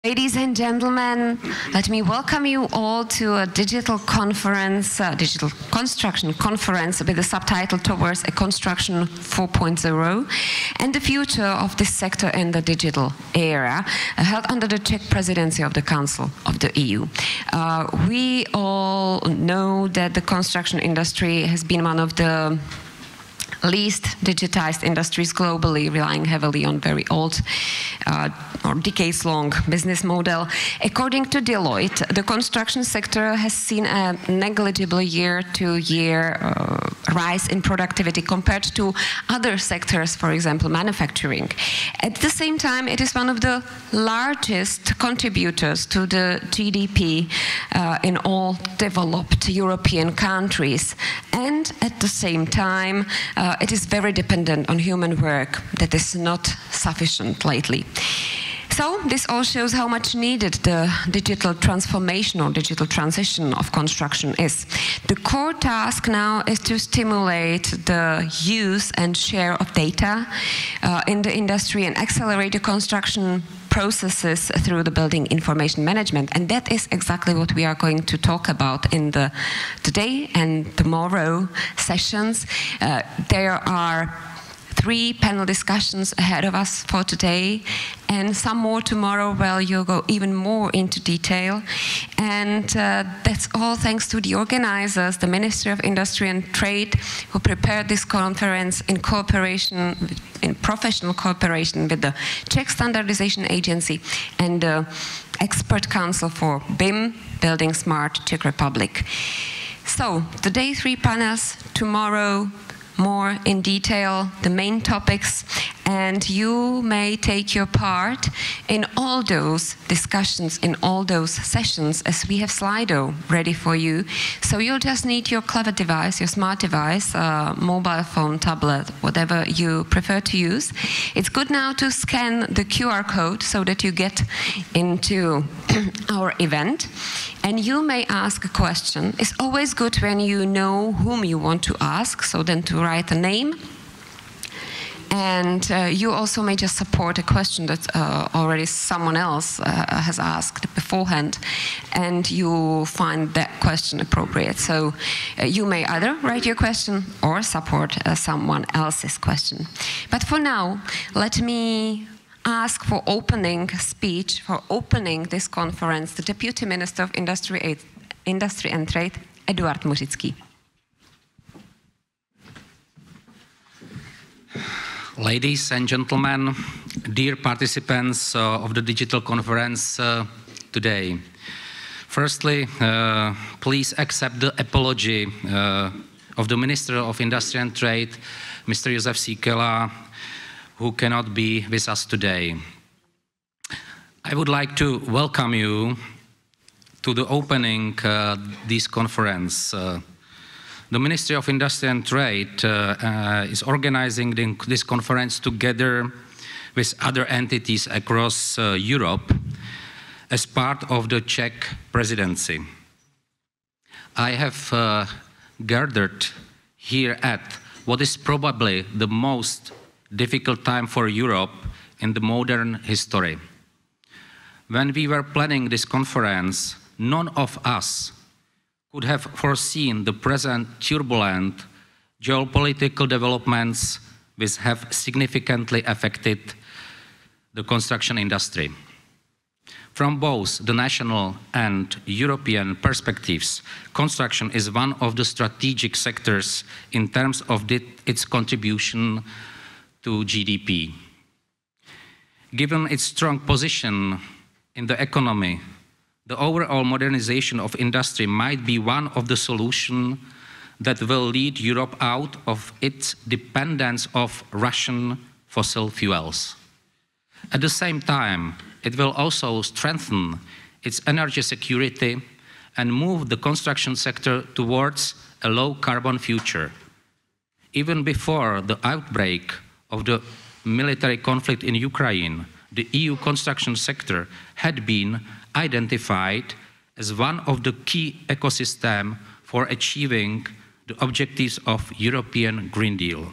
Ladies and gentlemen, let me welcome you all to a digital conference, digital construction conference with the subtitle Towards a Construction 4.0 and the future of this sector in the digital era, held under the Czech presidency of the Council of the EU. We all know that the construction industry has been one of the least digitized industries globally, relying heavily on very old or decades-long business model. According to Deloitte, the construction sector has seen a negligible year-to-year rise in productivity compared to other sectors, for example, manufacturing. At the same time, it is one of the largest contributors to the GDP in all developed European countries. And at the same time, it is very dependent on human work that is not sufficient lately. So this all shows how much needed the digital transformation or digital transition of construction is. The core task now is to stimulate the use and share of data in the industry and accelerate the construction processes through the building information management. And that is exactly what we are going to talk about in the today and tomorrow sessions. There are 3 panel discussions ahead of us for today, and some more tomorrow where you'll go even more into detail. And that's all thanks to the organizers, the Ministry of Industry and Trade, who prepared this conference in cooperation, in professional cooperation with the Czech Standardization Agency and the Expert Council for BIM, Building Smart Czech Republic. So today 3 panels, tomorrow more in detail, the main topics, and you may take your part in all those discussions, in all those sessions, as we have Slido ready for you. So you'll just need your clever device, your smart device, mobile phone, tablet, whatever you prefer to use. It's good now to scan the QR code so that you get into our event. And you may ask a question. It's always good when you know whom you want to ask, so then to write a name. And you also may just support a question that already someone else has asked beforehand, and you find that question appropriate. So you may either write your question or support someone else's question. But for now, let me ask for opening speech, for opening this conference, the Deputy Minister of Industry and Trade, Eduard Muřický. Ladies and gentlemen, dear participants of the digital conference today. Firstly, please accept the apology of the Minister of Industry and Trade, Mr. Josef Síkela, who cannot be with us today. I would like to welcome you to the opening this conference. The Ministry of Industry and Trade is organizing this conference together with other entities across Europe as part of the Czech presidency. I have gathered here at what is probably the most difficult time for Europe in the modern history. When we were planning this conference, none of us could have foreseen the present turbulent geopolitical developments which have significantly affected the construction industry. From both the national and European perspectives, construction is one of the strategic sectors in terms of its contribution to GDP. Given its strong position in the economy, the overall modernization of industry might be one of the solutions that will lead Europe out of its dependence of Russian fossil fuels. At the same time, it will also strengthen its energy security and move the construction sector towards a low-carbon future. Even before the outbreak of the military conflict in Ukraine, the EU construction sector had been identified as one of the key ecosystems for achieving the objectives of European Green Deal.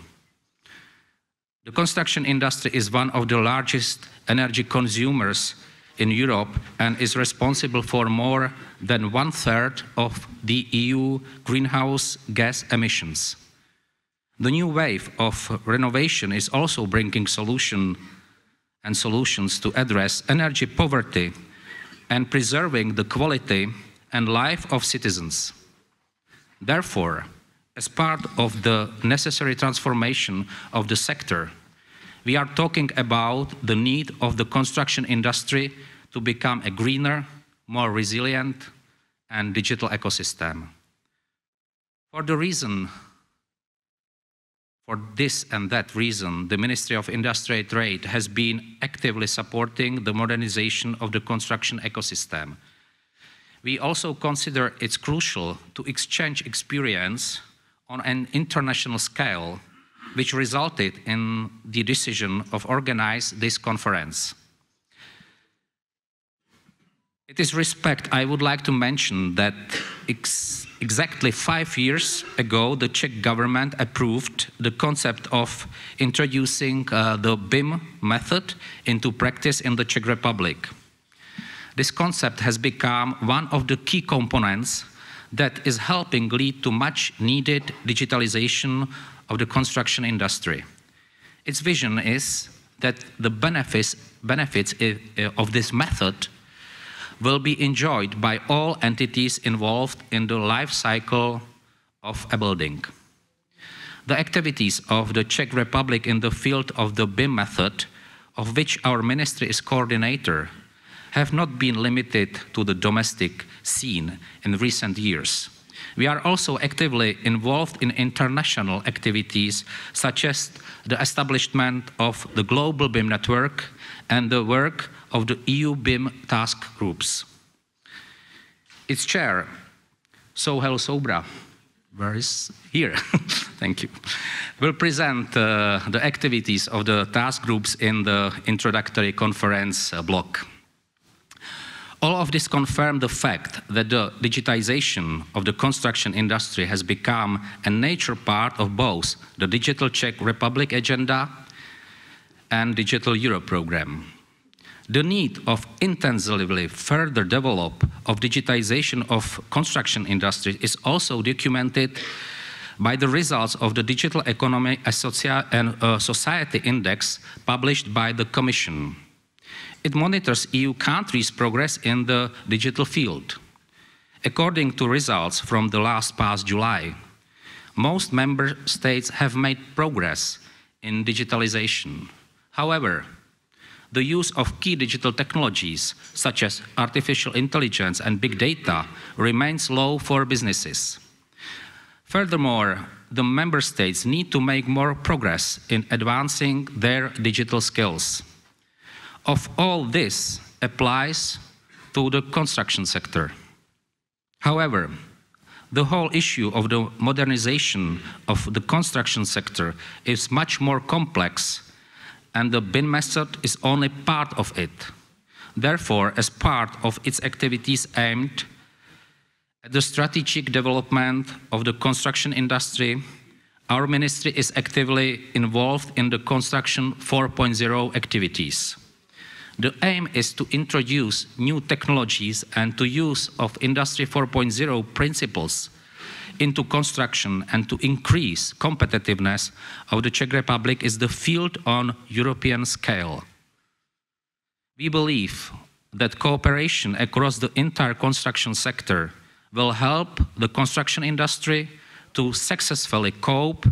The construction industry is one of the largest energy consumers in Europe and is responsible for more than 1/3 of the EU greenhouse gas emissions. The new wave of renovation is also bringing solutions to address energy poverty and preserving the quality and life of citizens. Therefore, as part of the necessary transformation of the sector, we are talking about the need of the construction industry to become a greener, more resilient and digital ecosystem. For this and that reason, the Ministry of Industry and Trade has been actively supporting the modernization of the construction ecosystem. We also consider it's crucial to exchange experience on an international scale, which resulted in the decision of organizing this conference. In this respect, I would like to mention that exactly 5 years ago, the Czech government approved the concept of introducing the BIM method into practice in the Czech Republic. This concept has become one of the key components that is helping lead to much needed digitalization of the construction industry. Its vision is that the benefits of this method will be enjoyed by all entities involved in the life cycle of a building. The activities of the Czech Republic in the field of the BIM method, of which our ministry is coordinator, have not been limited to the domestic scene in recent years. We are also actively involved in international activities, such as the establishment of the Global BIM Network and the work of the EU BIM task groups. Its chair, Sohel Sobra, where is here? Thank you, will present the activities of the task groups in the introductory conference block. All of this confirms the fact that the digitization of the construction industry has become a natural part of both the Digital Czech Republic agenda and Digital Europe program. The need of intensively further develop of digitization of construction industry is also documented by the results of the Digital Economy and Society Index published by the Commission. It monitors EU countries' progress in the digital field. According to results from the past July, most member states have made progress in digitalization. However, the use of key digital technologies, such as artificial intelligence and big data, remains low for businesses. Furthermore, the member states need to make more progress in advancing their digital skills. Of all this applies to the construction sector. However, the whole issue of the modernization of the construction sector is much more complex, and the BIM method is only part of it. Therefore, as part of its activities aimed at the strategic development of the construction industry, our ministry is actively involved in the Construction 4.0 activities. The aim is to introduce new technologies and to use of Industry 4.0 principles into construction and to increase competitiveness of the Czech Republic is the field on European scale. We believe that cooperation across the entire construction sector will help the construction industry to successfully cope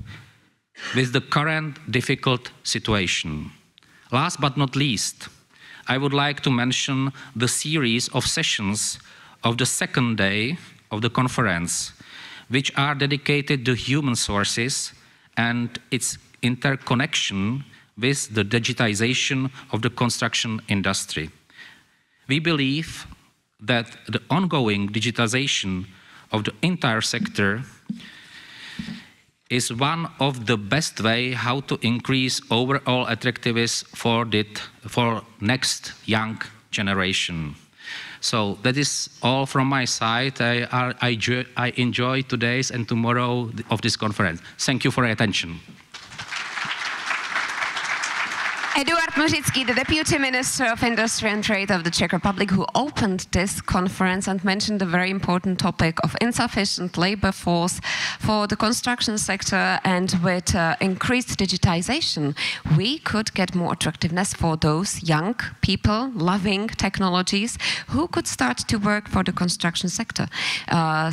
with the current difficult situation. Last but not least, I would like to mention the series of sessions of the second day of the conference, which are dedicated to human sources and its interconnection with the digitization of the construction industry. We believe that the ongoing digitization of the entire sector is one of the best way how to increase overall attractiveness for next young generation. So that is all from my side. I enjoy today's and tomorrow of this conference. Thank you for your attention. Eduard Muřický, the Deputy Minister of Industry and Trade of the Czech Republic, who opened this conference and mentioned the very important topic of insufficient labor force for the construction sector, and with increased digitization, we could get more attractiveness for those young people loving technologies who could start to work for the construction sector.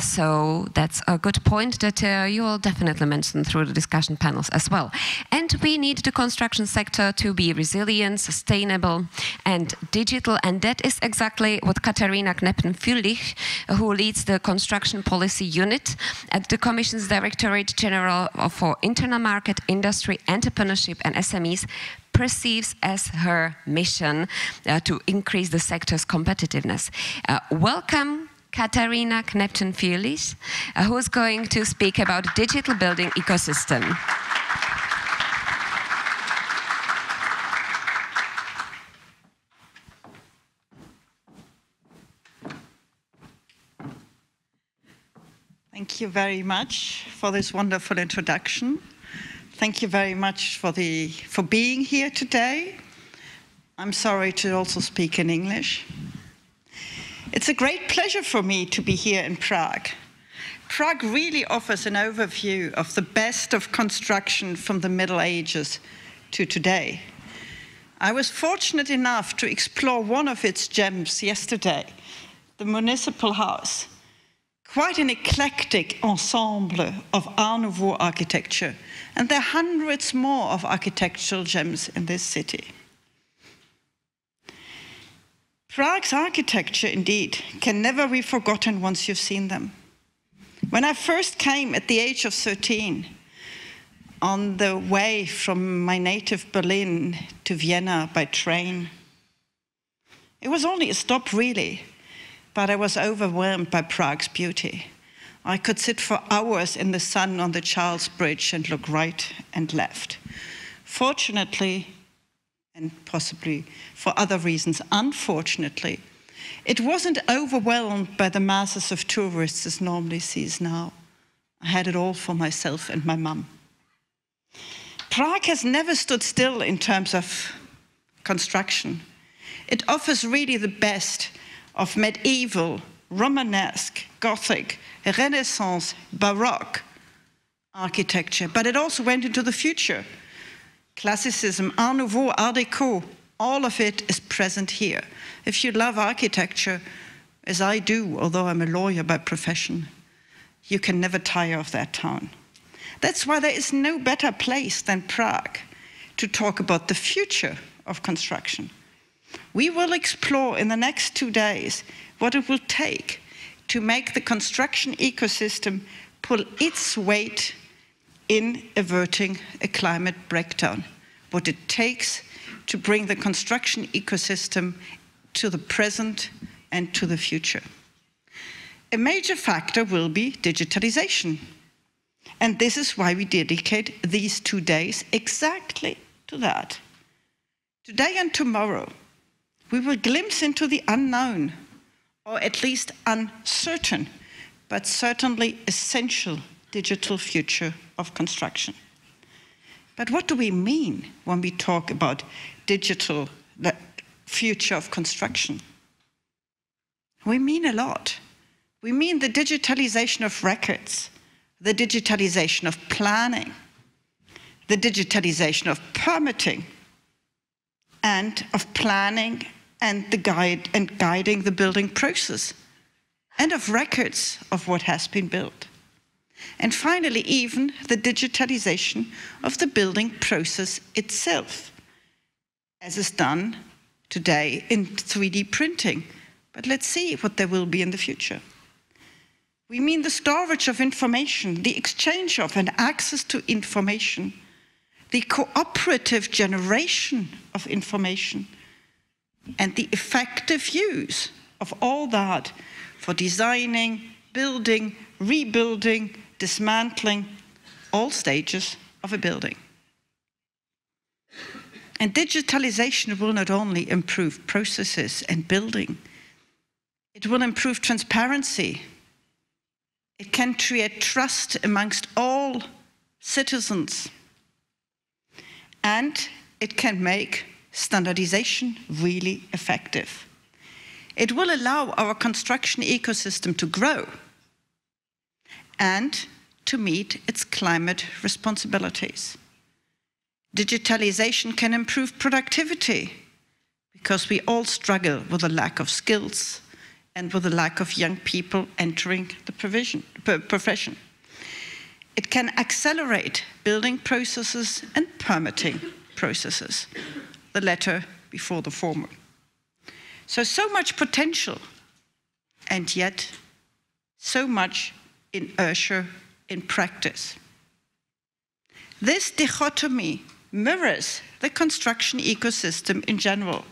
So that's a good point that you will definitely mention through the discussion panels as well. And we need the construction sector to be resilient, sustainable, and digital, and that is exactly what Katharina Knapton-Vierlich, who leads the construction policy unit at the Commission's Directorate General for Internal Market, Industry, Entrepreneurship and SMEs, perceives as her mission to increase the sector's competitiveness. Welcome, Katharina Knapton-Vierlich, who is going to speak about digital building ecosystem. Thank you very much for this wonderful introduction. Thank you very much for being here today. I'm sorry to also speak in English. It's a great pleasure for me to be here in Prague. Prague really offers an overview of the best of construction from the Middle Ages to today. I was fortunate enough to explore one of its gems yesterday, the Municipal House. Quite an eclectic ensemble of Art Nouveau architecture, and there are hundreds more of architectural gems in this city. Prague's architecture, indeed, can never be forgotten once you've seen them. When I first came at the age of 13, on the way from my native Berlin to Vienna by train, it was only a stop, really. But I was overwhelmed by Prague's beauty. I could sit for hours in the sun on the Charles Bridge and look right and left. Fortunately, and possibly for other reasons, unfortunately, it wasn't overwhelmed by the masses of tourists as normally sees now. I had it all for myself and my mum. Prague has never stood still in terms of construction. It offers really the best of medieval, Romanesque, Gothic, Renaissance, Baroque architecture, but it also went into the future. Classicism, Art Nouveau, Art Deco, all of it is present here. If you love architecture, as I do, although I'm a lawyer by profession, you can never tire of that town. That's why there is no better place than Prague to talk about the future of construction. We will explore in the next 2 days what it will take to make the construction ecosystem pull its weight in averting a climate breakdown, what it takes to bring the construction ecosystem to the present and to the future. A major factor will be digitalization. And this is why we dedicate these 2 days exactly to that. Today and tomorrow, we will glimpse into the unknown, or at least uncertain, but certainly essential digital future of construction. But what do we mean when we talk about digital, the future of construction? We mean a lot. We mean the digitalization of records, the digitalization of planning, the digitalization of permitting, and of planning and guiding the building process, and of records of what has been built. And finally, even the digitalization of the building process itself, as is done today in 3D printing. But let's see what there will be in the future. We mean the storage of information, the exchange of and access to information, the cooperative generation of information, and the effective use of all that for designing, building, rebuilding, dismantling, all stages of a building. And digitalization will not only improve processes and building, it will improve transparency. It can create trust amongst all citizens. And it can make standardization really effective. It will allow our construction ecosystem to grow and to meet its climate responsibilities. Digitalization can improve productivity because we all struggle with a lack of skills and with a lack of young people entering the profession. It can accelerate building processes and permitting processes, the latter before the former. So much potential, and yet so much inertia in practice. This dichotomy mirrors the construction ecosystem in general.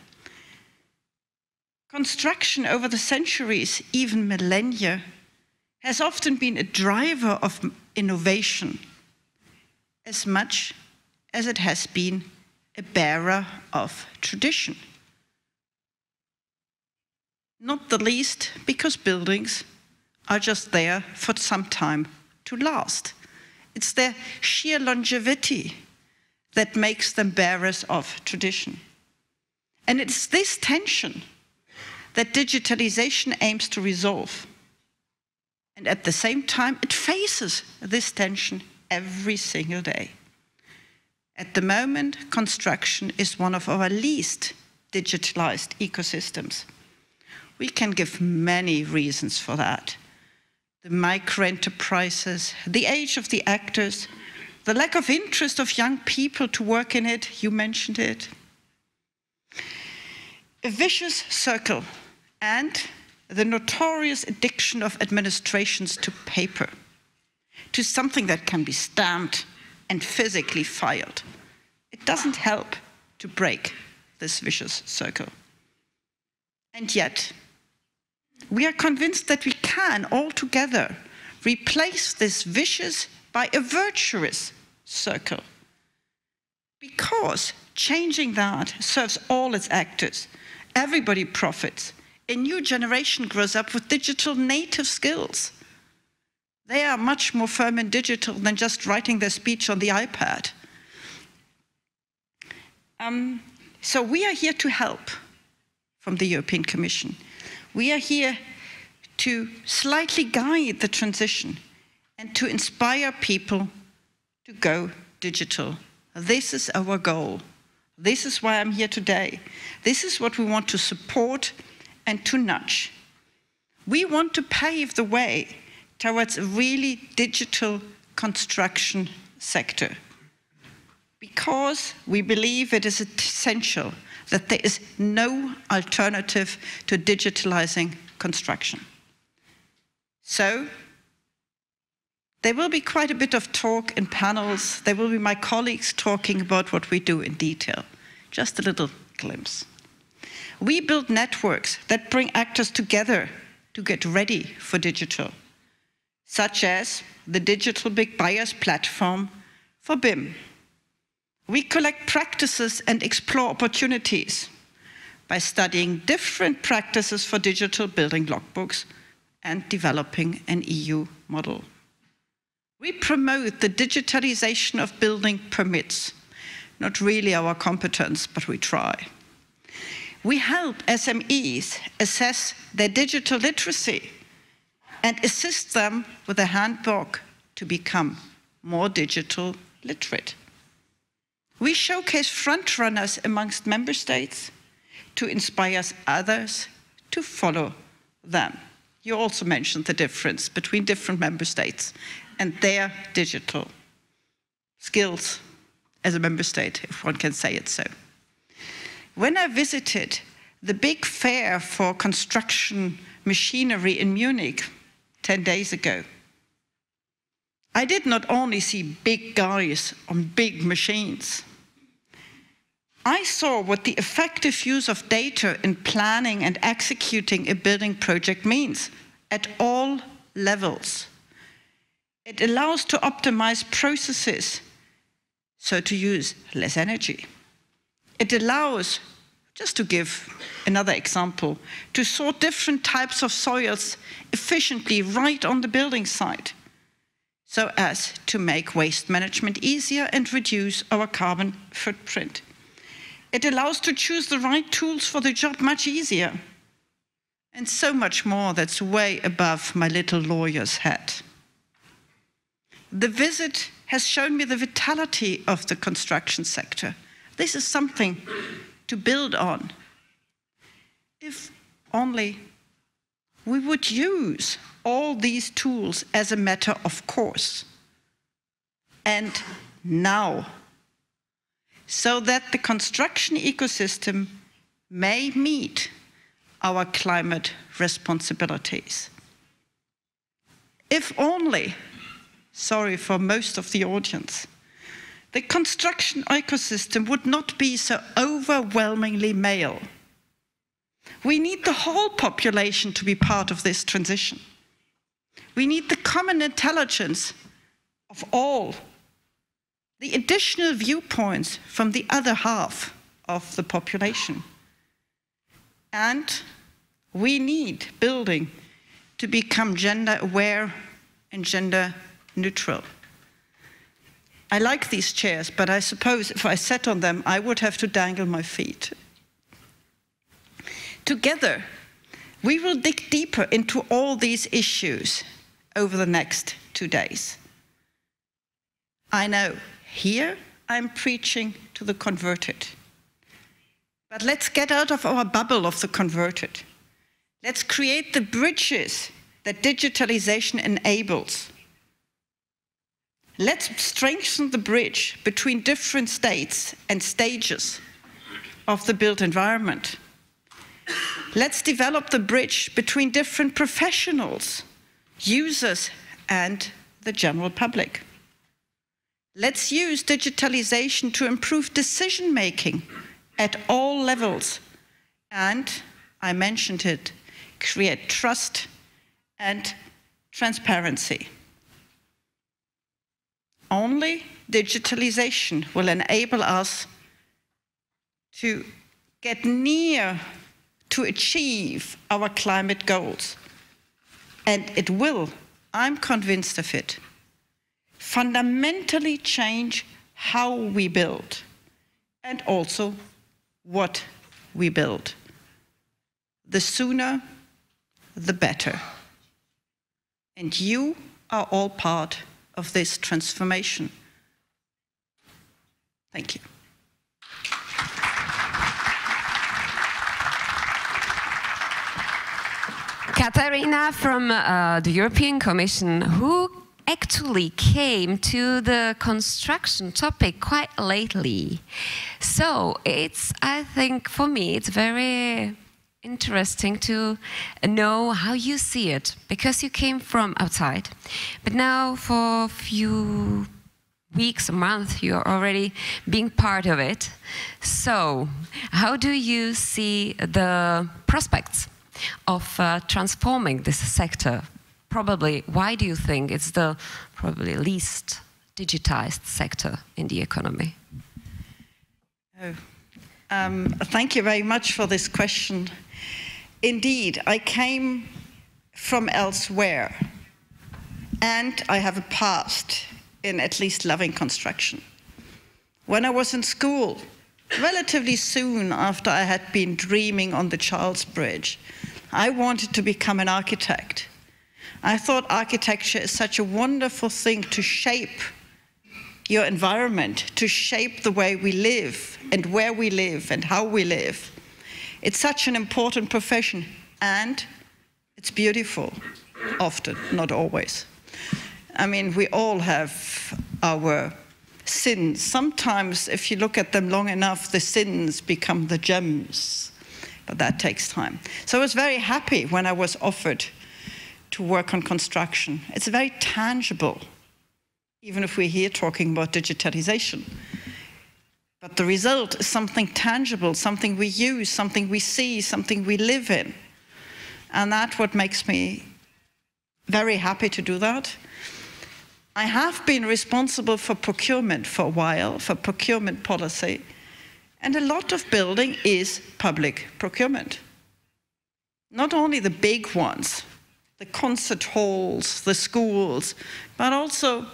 Construction over the centuries, even millennia, has often been a driver of innovation as much as it has been a bearer of tradition. Not the least because buildings are just there for some time to last. It's their sheer longevity that makes them bearers of tradition. And it's this tension that digitalization aims to resolve. And at the same time, it faces this tension every single day. At the moment, construction is one of our least digitalized ecosystems. We can give many reasons for that. The micro-enterprises, the age of the actors, the lack of interest of young people to work in it, you mentioned it. A vicious circle and the notorious addiction of administrations to paper, to something that can be stamped and physically filed. It doesn't help to break this vicious circle. And yet, we are convinced that we can altogether replace this vicious by a virtuous circle. Because changing that serves all its actors. Everybody profits. A new generation grows up with digital native skills. They are much more firm in digital than just writing their speech on the iPad. So we are here to help from the European Commission. We are here to slightly guide the transition and to inspire people to go digital. This is our goal. This is why I'm here today. This is what we want to support and to nudge. We want to pave the way towards a really digital construction sector because we believe it is essential that there is no alternative to digitalizing construction. So, there will be quite a bit of talk in panels. There will be my colleagues talking about what we do in detail. Just a little glimpse. We build networks that bring actors together to get ready for digital, such as the Digital Big Buyers platform for BIM. We collect practices and explore opportunities by studying different practices for digital building logbooks and developing an EU model. We promote the digitalization of building permits. Not really our competence, but we try. We help SMEs assess their digital literacy and assist them with a handbook to become more digital literate. We showcase frontrunners amongst member states to inspire others to follow them. You also mentioned the difference between different member states and their digital skills as a member state, if one can say it so. When I visited the big fair for construction machinery in Munich 10 days ago, I did not only see big guys on big machines. I saw what the effective use of data in planning and executing a building project means at all levels. It allows to optimize processes, so to use less energy. It allows, just to give another example, to sort different types of soils efficiently right on the building site, so as to make waste management easier and reduce our carbon footprint. It allows to choose the right tools for the job much easier. And so much more that's way above my little lawyer's head. The visit has shown me the vitality of the construction sector. This is something to build on. If only we would use all these tools as a matter of course. And now, so that the construction ecosystem may meet our climate responsibilities. If only, sorry for most of the audience, the construction ecosystem would not be so overwhelmingly male. We need the whole population to be part of this transition. We need the common intelligence of all, the additional viewpoints from the other half of the population. And we need building to become gender aware and gender neutral. I like these chairs, but I suppose if I sat on them, I would have to dangle my feet. Together, we will dig deeper into all these issues over the next 2 days. I know, here I'm preaching to the converted. But let's get out of our bubble of the converted. Let's create the bridges that digitalization enables. Let's strengthen the bridge between different states and stages of the built environment. Let's develop the bridge between different professionals, users, and the general public. Let's use digitalization to improve decision-making at all levels. And, I mentioned it, create trust and transparency. Only digitalization will enable us to get near to achieve our climate goals. And it will, I'm convinced of it, fundamentally change how we build and also what we build. The sooner, the better. And you are all part of this transformation. Thank you. Katharina from the European Commission, who actually came to the construction topic quite lately. So it's, I think, for me, it's very interesting to know how you see it, because you came from outside. But now for a few weeks, a month, you're already being part of it. So how do you see the prospects of transforming this sector? Probably, why do you think it's the probably least digitized sector in the economy? Thank you very much for this question. Indeed, I came from elsewhere, and I have a past in at least loving construction. When I was in school, relatively soon after I had been dreaming on the Charles Bridge, I wanted to become an architect. I thought architecture is such a wonderful thing to shape your environment, to shape the way we live and where we live and how we live. It's such an important profession, and it's beautiful, often, not always. I mean, we all have our sins. Sometimes, if you look at them long enough, the sins become the gems, but that takes time. So I was very happy when I was offered to work on construction. It's very tangible, even if we're here talking about digitalization. But the result is something tangible, something we use, something we see, something we live in. And that's what makes me very happy to do that. I have been responsible for procurement for a while, for procurement policy. And a lot of building is public procurement. Not only the big ones, the concert halls, the schools, but also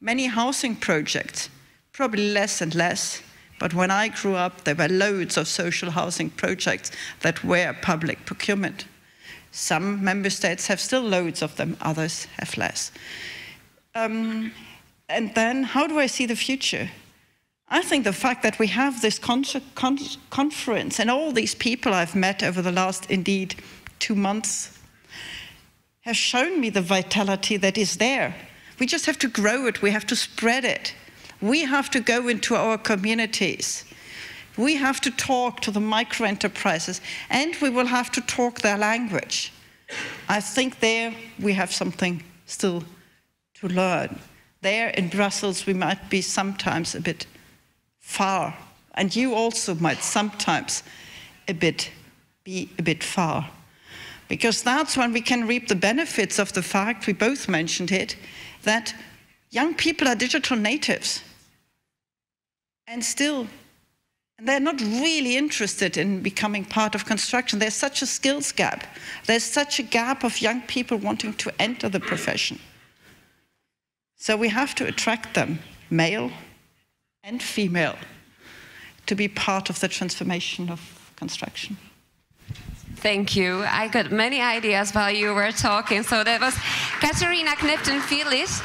many housing projects, probably less and less, But when I grew up, there were loads of social housing projects that were public procurement. Some member states have still loads of them, others have less. And then, how do I see the future? I think the fact that we have this conference and all these people I've met over the last, indeed, 2 months have shown me the vitality that is there. We just have to grow it, we have to spread it. We have to go into our communities. We have to talk to the micro-enterprises, and we will have to talk their language. I think there we have something still to learn. There in Brussels we might be sometimes a bit far, and you also might sometimes be a bit far. Because that's when we can reap the benefits of the fact, we both mentioned it, that young people are digital natives. And they're not really interested in becoming part of construction. There's such a skills gap. There's such a gap of young people wanting to enter the profession. So we have to attract them, male and female, to be part of the transformation of construction. Thank you. I got many ideas while you were talking. So that was Katharina Knapton-Vierlich,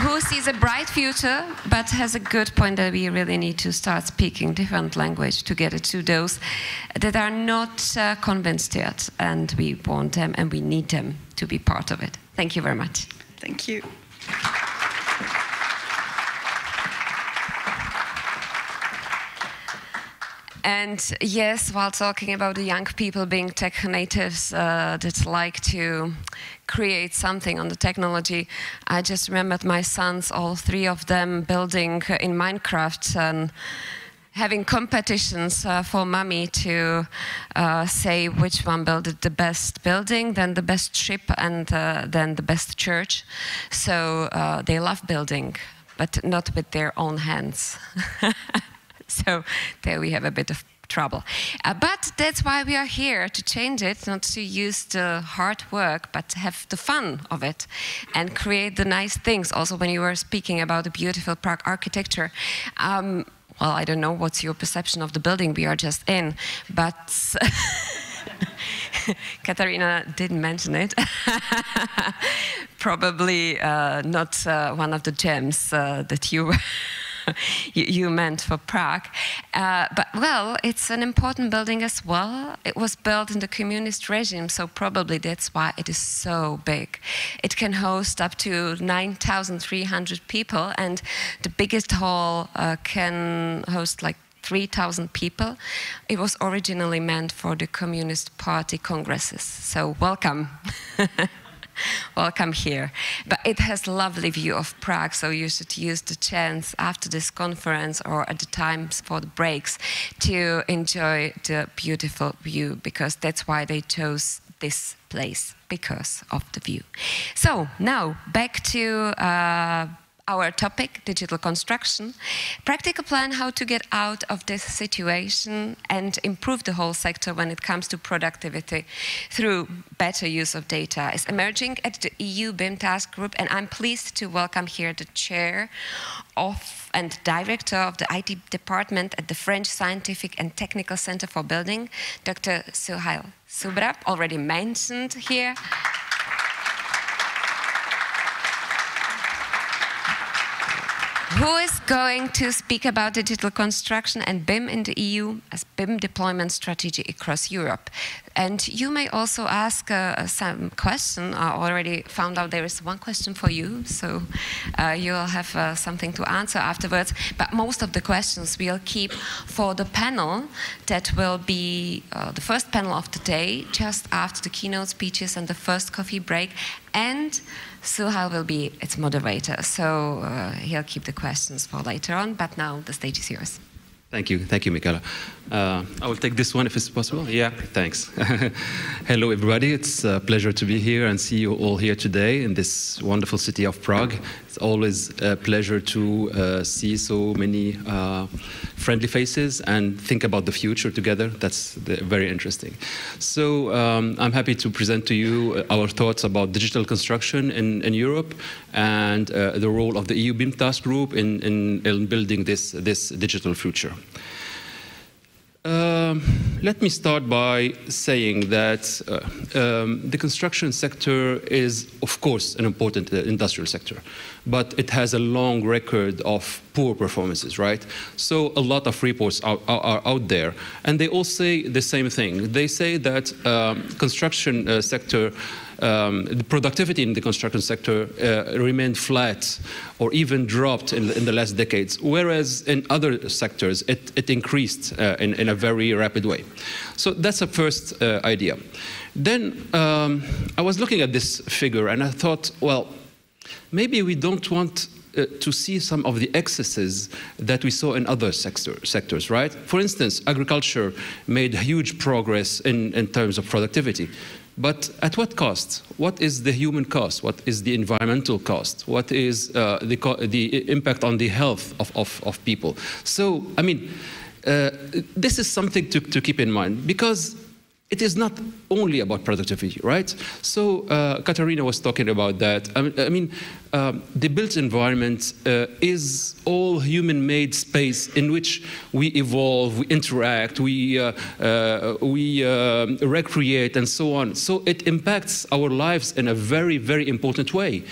who sees a bright future, but has a good point that we really need to start speaking different language to get it to those that are not convinced yet. And we want them and we need them to be part of it. Thank you very much. Thank you. And yes, while talking about the young people being tech natives that like to create something on the technology, I just remembered my sons, all 3 of them, building in Minecraft and having competitions for mommy to say which one built the best building, then the best ship, and then the best church. So they love building, but not with their own hands. So there we have a bit of trouble. But that's why we are here, to change it, not to use the hard work, but to have the fun of it and create the nice things. Also, when you were speaking about the beautiful Prague architecture, well, I don't know what's your perception of the building we are just in, but Katharina didn't mention it. Probably not one of the gems that you meant for Prague. But, well, it's an important building as well. It was built in the communist regime, so probably that's why it is so big. It can host up to 9,300 people, and the biggest hall can host like 3,000 people. It was originally meant for the Communist Party congresses, so welcome. Welcome here. But it has a lovely view of Prague, so you should use the chance after this conference or at the times for the breaks to enjoy the beautiful view, because that's why they chose this place, because of the view. So now back to our topic, digital construction. Practical plan how to get out of this situation and improve the whole sector when it comes to productivity through better use of data is emerging at the EU BIM task group, and I'm pleased to welcome here the chair of and director of the IT department at the French Scientific and Technical Center for Building, Dr. Suhail Subrab, already mentioned here. Who is going to speak about digital construction and BIM in the EU as BIM deployment strategy across Europe. And you may also ask some question. I already found out there is one question for you, so you'll have something to answer afterwards. But most of the questions we'll keep for the panel that will be the first panel of the day, just after the keynote speeches and the first coffee break. And Suhail will be its moderator, so he'll keep the questions for later on, but now the stage is yours. Thank you, Michaela. I will take this one if it's possible. Yeah, thanks. Hello, everybody. It's a pleasure to be here and see you all here today in this wonderful city of Prague. It's always a pleasure to see so many friendly faces and think about the future together. That's very interesting. So I'm happy to present to you our thoughts about digital construction in Europe and the role of the EU BIM task group in building this digital future. Let me start by saying that the construction sector is, of course, an important industrial sector, but it has a long record of poor performances, right? So a lot of reports are out there, and they all say the same thing. They say that construction sector, the productivity in the construction sector remained flat or even dropped in the last decades, whereas in other sectors it increased in a very rapid way. So that's a first idea. Then I was looking at this figure and I thought, well, maybe we don't want to see some of the excesses that we saw in other sectors, right? For instance, agriculture made huge progress in terms of productivity. But at what cost? What is the human cost? What is the environmental cost? What is the impact on the health of people? So, I mean, this is something to keep in mind, because it is not only about productivity, right? So Katharina was talking about that. I mean, the built environment is all human-made space in which we evolve, we interact, we recreate, and so on. So it impacts our lives in a very, very important way.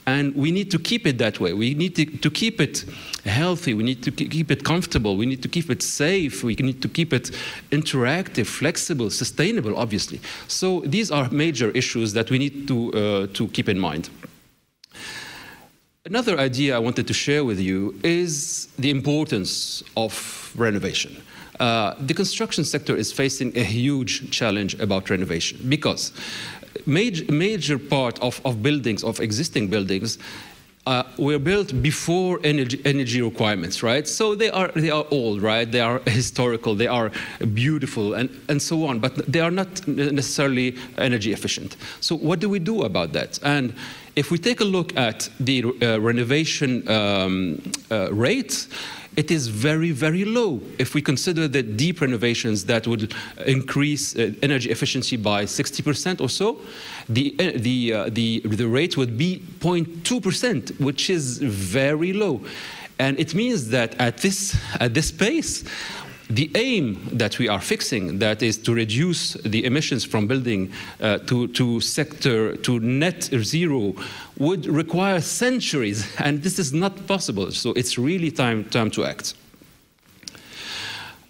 And we need to keep it that way. We need to keep it healthy. We need to keep it comfortable. We need to keep it safe. We need to keep it interactive, flexible, sustainable, obviously. So these are major issues that we need to keep in mind. Another idea I wanted to share with you is the importance of renovation. The construction sector is facing a huge challenge about renovation, because major part of buildings, of existing buildings, were built before energy requirements, right? So they are old, right? They are historical, they are beautiful, and so on, but they are not necessarily energy efficient. So what do we do about that? And if we take a look at the renovation rate, it is very, very low. If we consider the deep renovations that would increase energy efficiency by 60% or so, the rate would be 0.2%, which is very low. And it means that at this pace, the aim that we are fixing, that is to reduce the emissions from building to net zero, would require centuries, and this is not possible. So it's really time to act.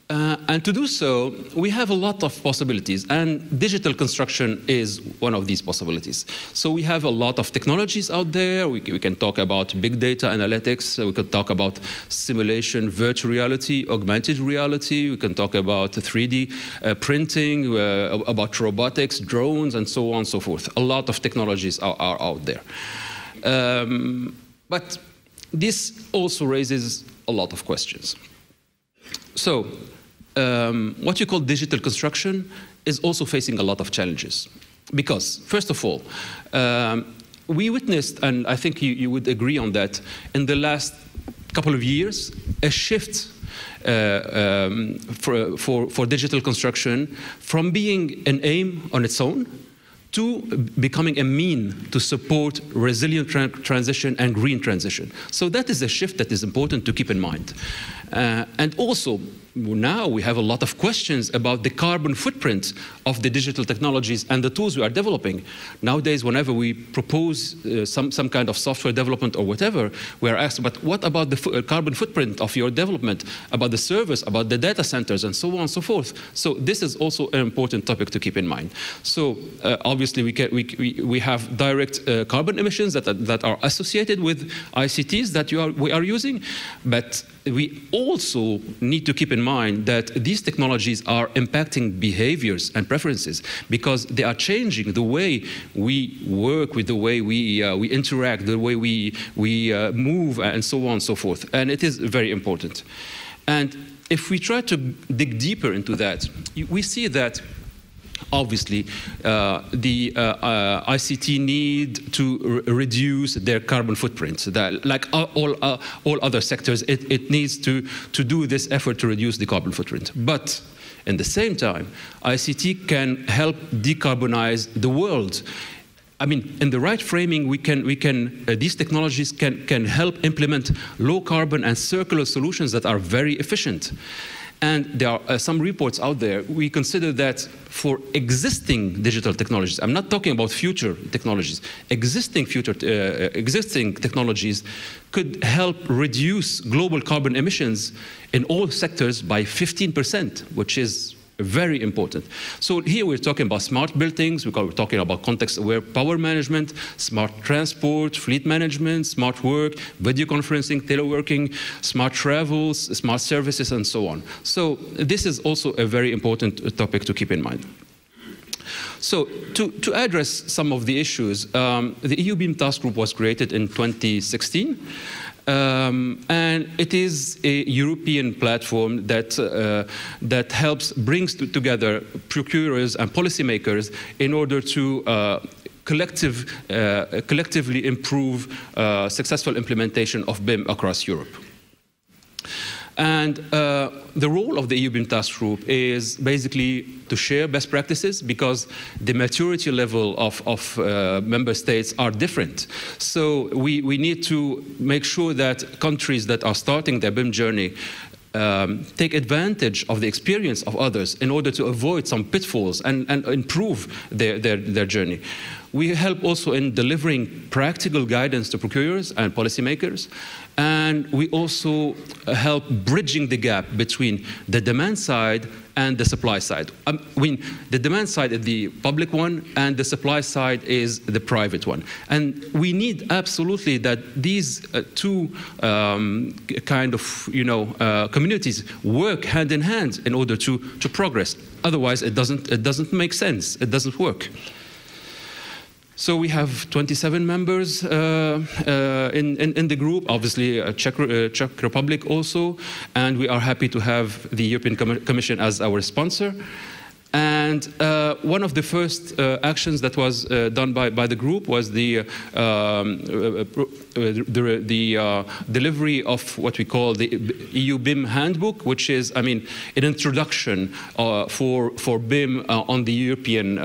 And to do so, we have a lot of possibilities, and digital construction is one of these possibilities. So we have a lot of technologies out there. We can talk about big data analytics. We could talk about simulation, virtual reality, augmented reality. We can talk about 3D printing, about robotics, drones, and so on and so forth. A lot of technologies are out there. But this also raises a lot of questions. So, what you call digital construction is also facing a lot of challenges. Because, first of all, we witnessed, and I think you would agree on that, in the last couple of years, a shift for digital construction from being an aim on its own to becoming a mean to support resilient transition and green transition. So that is a shift that is important to keep in mind. And also, now we have a lot of questions about the carbon footprint of the digital technologies and the tools we are developing. Nowadays, whenever we propose some kind of software development or whatever, we are asked, but what about the carbon footprint of your development, about the servers, about the data centers, and so on and so forth. So this is also an important topic to keep in mind. So obviously, we have direct carbon emissions that are associated with ICTs that we are using, but we also need to keep in mind that these technologies are impacting behaviors and preferences, because they are changing the way we work, with the way we interact, the way we move, and so on and so forth. And it is very important. And if we try to dig deeper into that, we see that obviously, the ICT need to reduce their carbon footprint. Like all other sectors, it needs to do this effort to reduce the carbon footprint. But at the same time, ICT can help decarbonize the world. I mean, in the right framing, these technologies can help implement low carbon and circular solutions that are very efficient. And there are some reports out there. We consider that for existing digital technologies, I'm not talking about future technologies, existing technologies could help reduce global carbon emissions in all sectors by 15%, which is very important. So here we're talking about smart buildings, we're talking about context-aware power management, smart transport, fleet management, smart work, video conferencing, teleworking, smart travels, smart services, and so on. So this is also a very important topic to keep in mind. So to address some of the issues, the EU BIM Task Group was created in 2016. And it is a European platform that brings together procurers and policymakers in order to collectively improve successful implementation of BIM across Europe. And the role of the EU BIM Task Group is basically to share best practices, because the maturity level of member states are different. So we need to make sure that countries that are starting their BIM journey take advantage of the experience of others in order to avoid some pitfalls and improve their journey. We help also in delivering practical guidance to procurers and policymakers, and we also help bridging the gap between the demand side and the supply side. I mean, the demand side is the public one, and the supply side is the private one. And we need absolutely that these two kind of communities work hand in hand in order to progress. Otherwise, it doesn't make sense. It doesn't work. So we have 27 members in the group, obviously Czech Republic also, and we are happy to have the European Commission as our sponsor. And one of the first actions that was done by the group was the delivery of what we call the EU BIM handbook, which is, I mean, an introduction for BIM on the European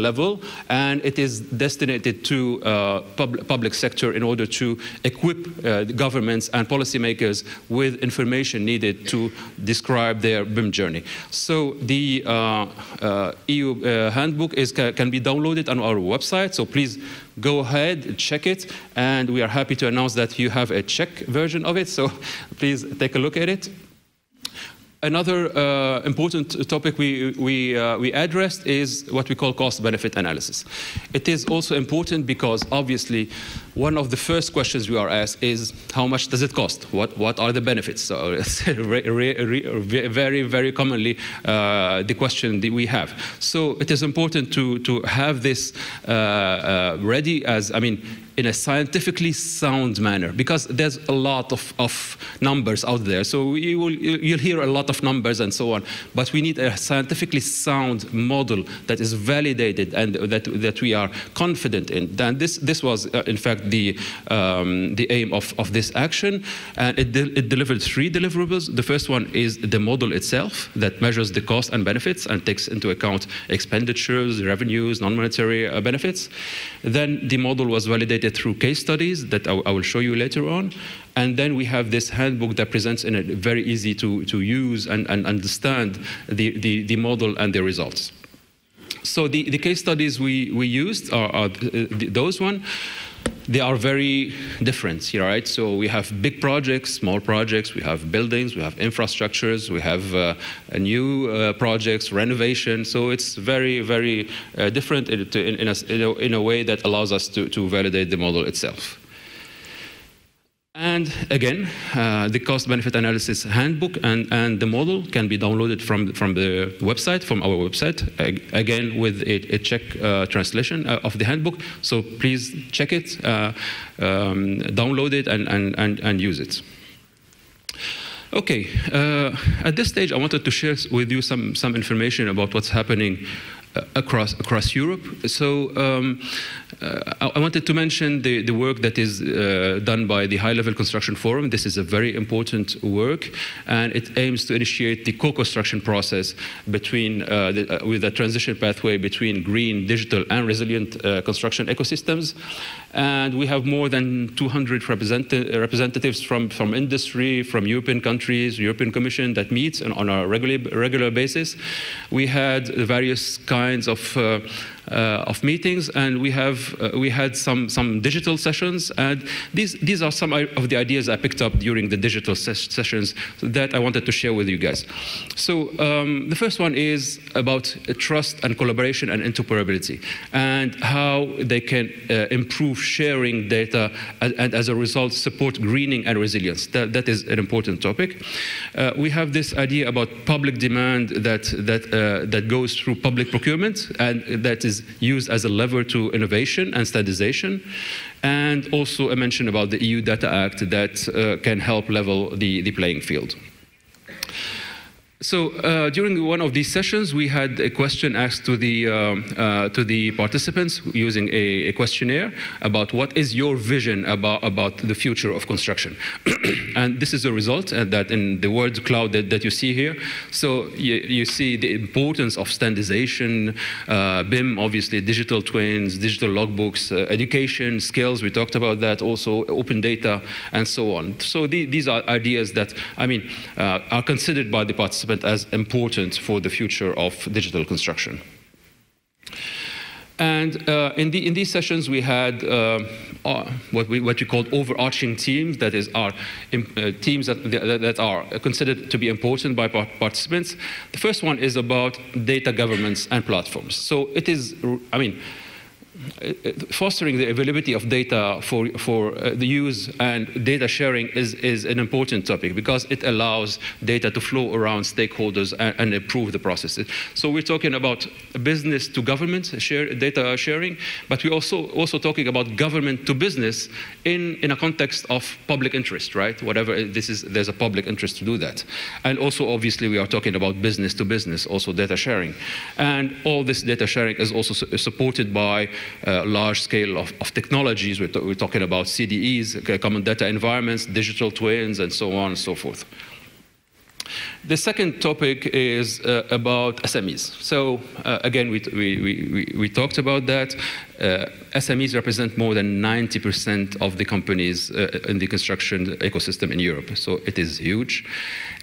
level, and it is destined to public sector in order to equip the governments and policymakers with information needed to describe their BIM journey. So the EU handbook can be downloaded on our website, so please go ahead, check it, and we are happy to announce that you have a Czech version of it, so please take a look at it. Another important topic we addressed is what we call cost-benefit analysis. It is also important because obviously one of the first questions we are asked is how much does it cost? What are the benefits? So it's very, very commonly the question that we have. So it is important to have this ready as, I mean, in a scientifically sound manner, because there's a lot of numbers out there. So you'll hear a lot of numbers and so on, but we need a scientifically sound model that is validated and that we are confident in. And this was, in fact, the aim of this action. And it delivered 3 deliverables. The first one is the model itself that measures the cost and benefits and takes into account expenditures, revenues, non-monetary benefits. Then the model was validated through case studies that I will show you later on. And then we have this handbook that presents in a very easy to use and understand the model and the results. So the case studies we used are those one. They are very different, right? So we have big projects, small projects, we have buildings, we have infrastructures, we have new projects, renovation. So it's very, very different in a way that allows us to validate the model itself. And again, the cost-benefit analysis handbook and the model can be downloaded from the website, from our website, again with a Czech translation of the handbook. So please check it, download it, and use it. Okay, at this stage, I wanted to share with you some information about what's happening across Europe. So I wanted to mention the work that is done by the High-Level Construction Forum. This is a very important work, and it aims to initiate the co-construction process between with a transition pathway between green, digital, and resilient construction ecosystems. And we have more than 200 representatives from industry, from European countries, European Commission that meets on a regular basis. We had various kinds of meetings, and we had some digital sessions, and these are some of the ideas I picked up during the digital sessions that I wanted to share with you guys. So the first one is about trust and collaboration and interoperability, and how they can improve sharing data and as a result support greening and resilience. That is an important topic. We have this idea about public demand that goes through public procurement, and that is used as a lever to innovation and standardization. And also a mention about the EU Data Act that can help level the playing field. So during one of these sessions, we had a question asked to the participants using a questionnaire about what is your vision about the future of construction. And this is a result that in the word cloud that you see here. So you see the importance of standardization, BIM, obviously, digital twins, digital logbooks, education, skills, we talked about that, also open data, and so on. So these are ideas that, I mean, are considered by the participants as important for the future of digital construction. And in these sessions, we had what we called overarching teams, that is, our teams that are considered to be important by participants. The first one is about data governance and platforms. So it is, I mean, fostering the availability of data for the use and data sharing is an important topic, because it allows data to flow around stakeholders and improve the processes. So we're talking about business to government data sharing, but we're also talking about government to business in a context of public interest, right? Whatever this is, there's a public interest to do that. And also, obviously, we are talking about business to business, also data sharing. And all this data sharing is also supported by large scale of technologies. We're talking about CDEs, common data environments, digital twins, and so on and so forth. The second topic is about SMEs. So again, we talked about that. SMEs represent more than 90% of the companies in the construction ecosystem in Europe. So it is huge.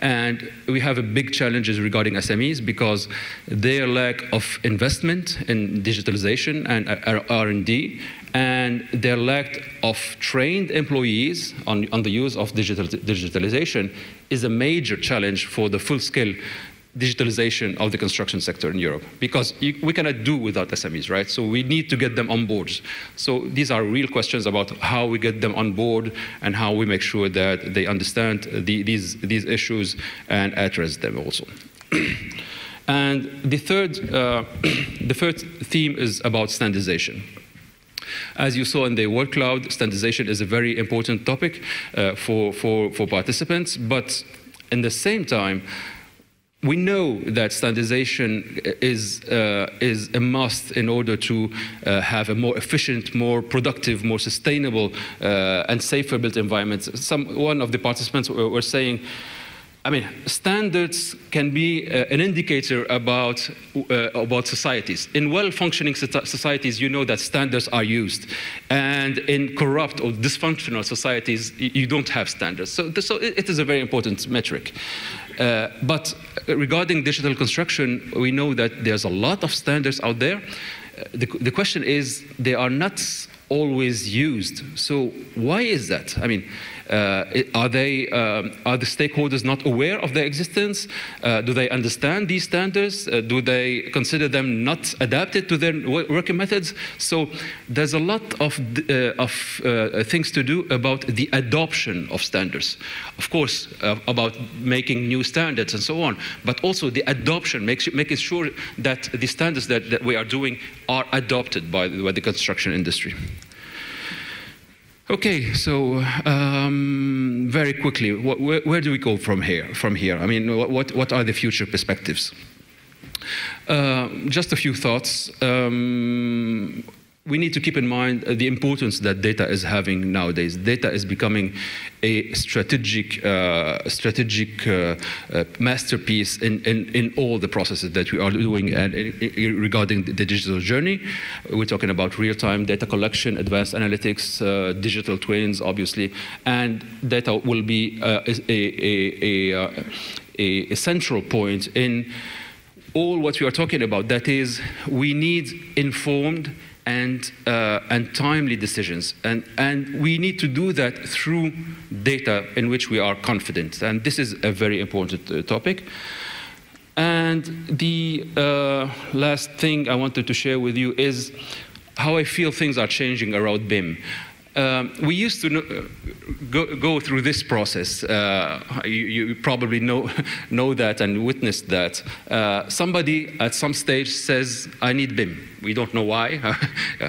And we have a big challenges regarding SMEs because their lack of investment in digitalization and R&D, and their lack of trained employees on the use of digitalization is a major challenge for the full-scale digitalization of the construction sector in Europe, because we cannot do without SMEs, right? So we need to get them on board. So these are real questions about how we get them on board and how we make sure that they understand these issues and address them also. And the third theme is about standardization. As you saw in the word cloud, standardization is a very important topic for participants, but in the same time, we know that standardization is a must in order to have a more efficient, more productive, more sustainable, and safer built environment. One of the participants were saying, I mean, standards can be an indicator about societies. In well-functioning societies, you know that standards are used. And in corrupt or dysfunctional societies, you don't have standards. So it is a very important metric. But regarding digital construction, we know that there's a lot of standards out there. The question is, they are not always used. So why is that? I mean, are the stakeholders not aware of their existence? Do they understand these standards? Do they consider them not adapted to their working methods? So there's a lot of things to do about the adoption of standards. Of course, about making new standards and so on, but also the adoption, making sure that the standards that, we are doing are adopted by the construction industry. And the third theme is about standardization. So again, we talked about that. SMEs represent more than 90% of the companies in the construction ecosystem in Europe. So it is huge. And we have a big challenges regarding SMEs because their lack of investment in digitalization and R&D, and their lack of trained employees on the use of digitalization is a major challenge for the full-scale digitalization of the construction sector in Europe. So Okay, so very quickly, where do we go from here? I mean, what are the future perspectives? Just a few thoughts. We need to keep in mind the importance that data is having nowadays. Data is becoming a strategic masterpiece in all the processes that we are doing regarding the digital journey. We're talking about real-time data collection, advanced analytics, digital twins, obviously, and data will be a central point in all what we are talking about. That is, we need informed and timely decisions, and we need to do that through data in which we are confident, and this is a very important topic. And the last thing I wanted to share with you is how I feel things are changing around BIM. We used to go through this process. You probably know that and witnessed that. Somebody at some stage says, I need BIM. We don't know why.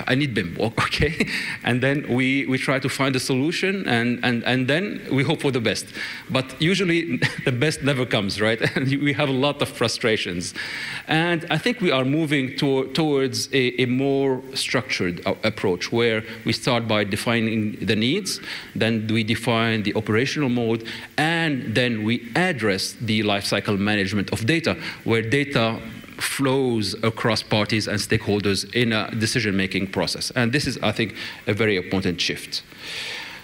I need BIM, okay? And then we try to find a solution, and then we hope for the best. But usually the best never comes, right? And we have a lot of frustrations. And I think we are moving towards a more structured approach, where we start by defining the needs, then we define the operational mode, and then we address the lifecycle management of data, where data flows across parties and stakeholders in a decision-making process. And this is, I think, a very important shift.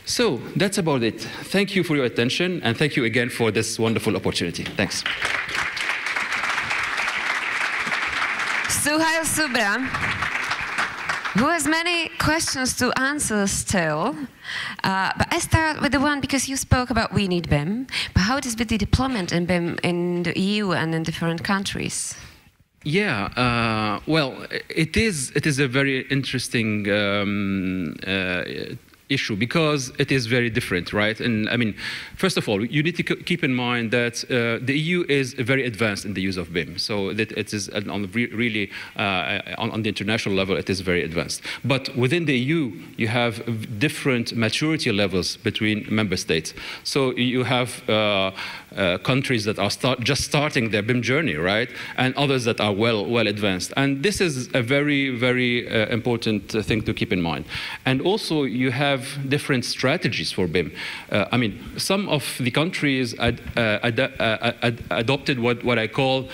So that's about it. Thank you for your attention, and thank you again for this wonderful opportunity. Thanks. Suhail Subra, who has many questions to answer still, but I start with the one because you spoke about we need BIM, but how it is with the deployment in BIM in the EU and in different countries? Yeah, well, it is a very interesting issue because it is very different, right? And I mean, first of all, you need to keep in mind that the EU is very advanced in the use of BIM. So that it is on really on the international level, it is very advanced. But within the EU, you have different maturity levels between member states. So you have countries that are just starting their BIM journey, right? And others that are well advanced. And this is a very important thing to keep in mind. And also you have different strategies for BIM. I mean, some of the countries adopted what I call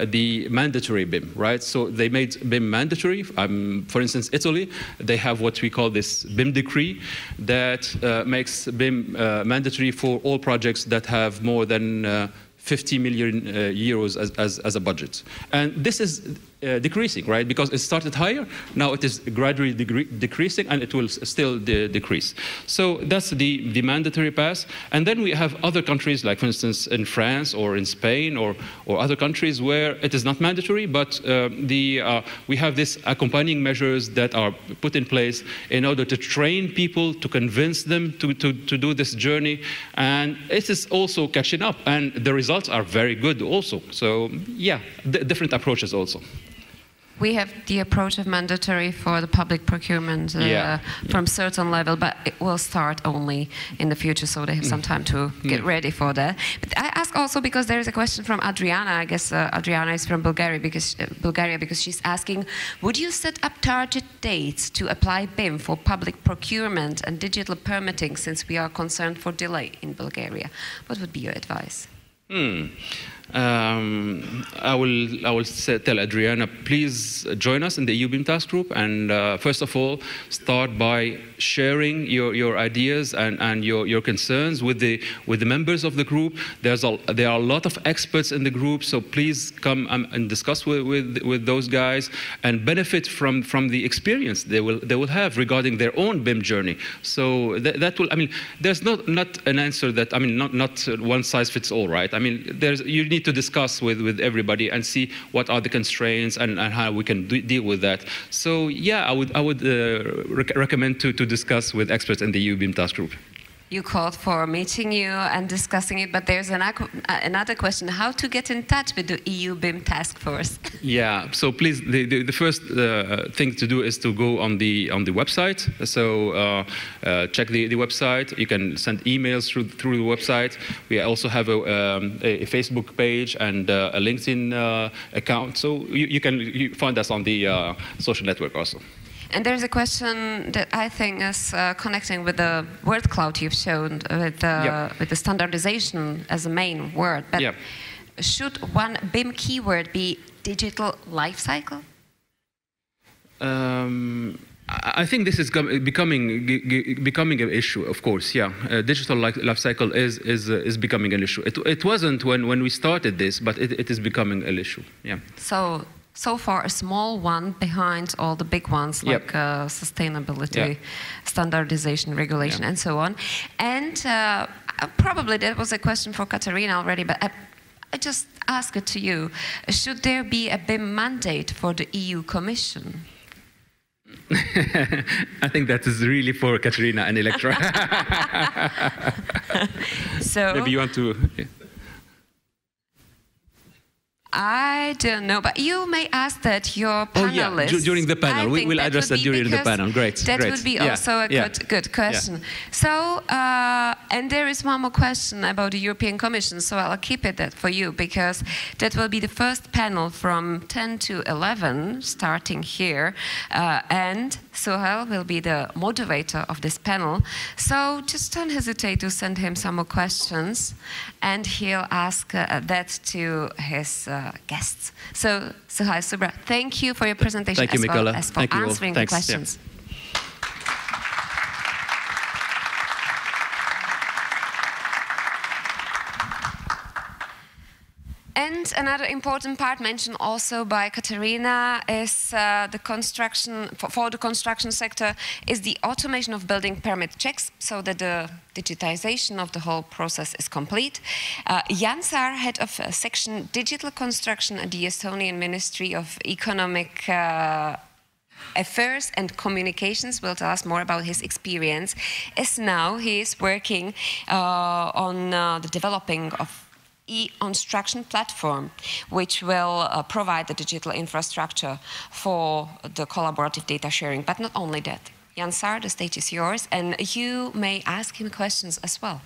the mandatory BIM, right? So they made BIM mandatory. For instance, Italy, they have what we call this BIM decree that makes BIM mandatory for all projects that have more than 50 million euros as a budget. And this is decreasing, right? Because it started higher, now it is gradually decreasing, and it will still decrease. So that's the mandatory pass. And then we have other countries, like for instance in France or in Spain or other countries where it is not mandatory, but we have these accompanying measures that are put in place in order to train people, to convince them to do this journey. And it is also catching up, and the results are very good also. So yeah, different approaches also. We have the approach of mandatory for the public procurement from certain level, but it will start only in the future, so they have some time to get ready for that. But I ask also because there is a question from Adriana. I guess Adriana is from Bulgaria because she's asking, would you set up target dates to apply BIM for public procurement and digital permitting, since we are concerned for delay in Bulgaria? What would be your advice? I will tell Adriana, please join us in the EU BIM task group, and first of all, start by sharing your ideas and your concerns with the members of the group. There are a lot of experts in the group, so please come and discuss with those guys and benefit from the experience they will have regarding their own BIM journey. So that will, I mean, there's not an answer that, I mean, not one size fits all, right? I mean, you need to discuss with everybody and see what are the constraints and how we can deal with that. So yeah, I would recommend to discuss with experts in the EU BIM task group. you called for meeting you and discussing it, but there's another question: how to get in touch with the EU BIM task force? Yeah, so please, the first thing to do is to go on the website. So check the website. You can send emails through the website. We also have a Facebook page and a LinkedIn account. So you can find us on the social network also. And there's a question that I think is connecting with the word cloud you've shown with the standardization as a main word. But should one BIM keyword be digital lifecycle? I think this is becoming an issue, of course. Yeah, digital lifecycle is becoming an issue. It wasn't when we started this, but it is becoming an issue. Yeah. So far, a small one behind all the big ones like sustainability, standardization, regulation, and so on. And probably that was a question for Katharina already, but I just ask it to you. Should there be a BIM mandate for the EU Commission? I think that is really for Katharina and Electra. So maybe you want to... I don't know, but you may ask that your panelists. Oh yeah, during the panel. We will address that during the panel. Great. That would be also a good question. Yeah. So, and there is one more question about the European Commission, so I'll keep it that for you, because that will be the first panel from 10 to 11, starting here, and Sohail will be the moderator of this panel. So just don't hesitate to send him some more questions, and he'll ask that to his guests. So, Sohail, Subra, thank you for your presentation. Thank you, well as for answering the questions. Yeah. And another important part mentioned also by Katharina is the construction, for the construction sector, is the automation of building permit checks so that the digitization of the whole process is complete. Jaan Saar, head of section Digital Construction at the Estonian Ministry of Economic Affairs and Communications, will tell us more about his experience, as now he is working on the developing of e-construction platform, which will provide the digital infrastructure for the collaborative data sharing. But not only that. Jaan Saar, the stage is yours, and you may ask him questions as well.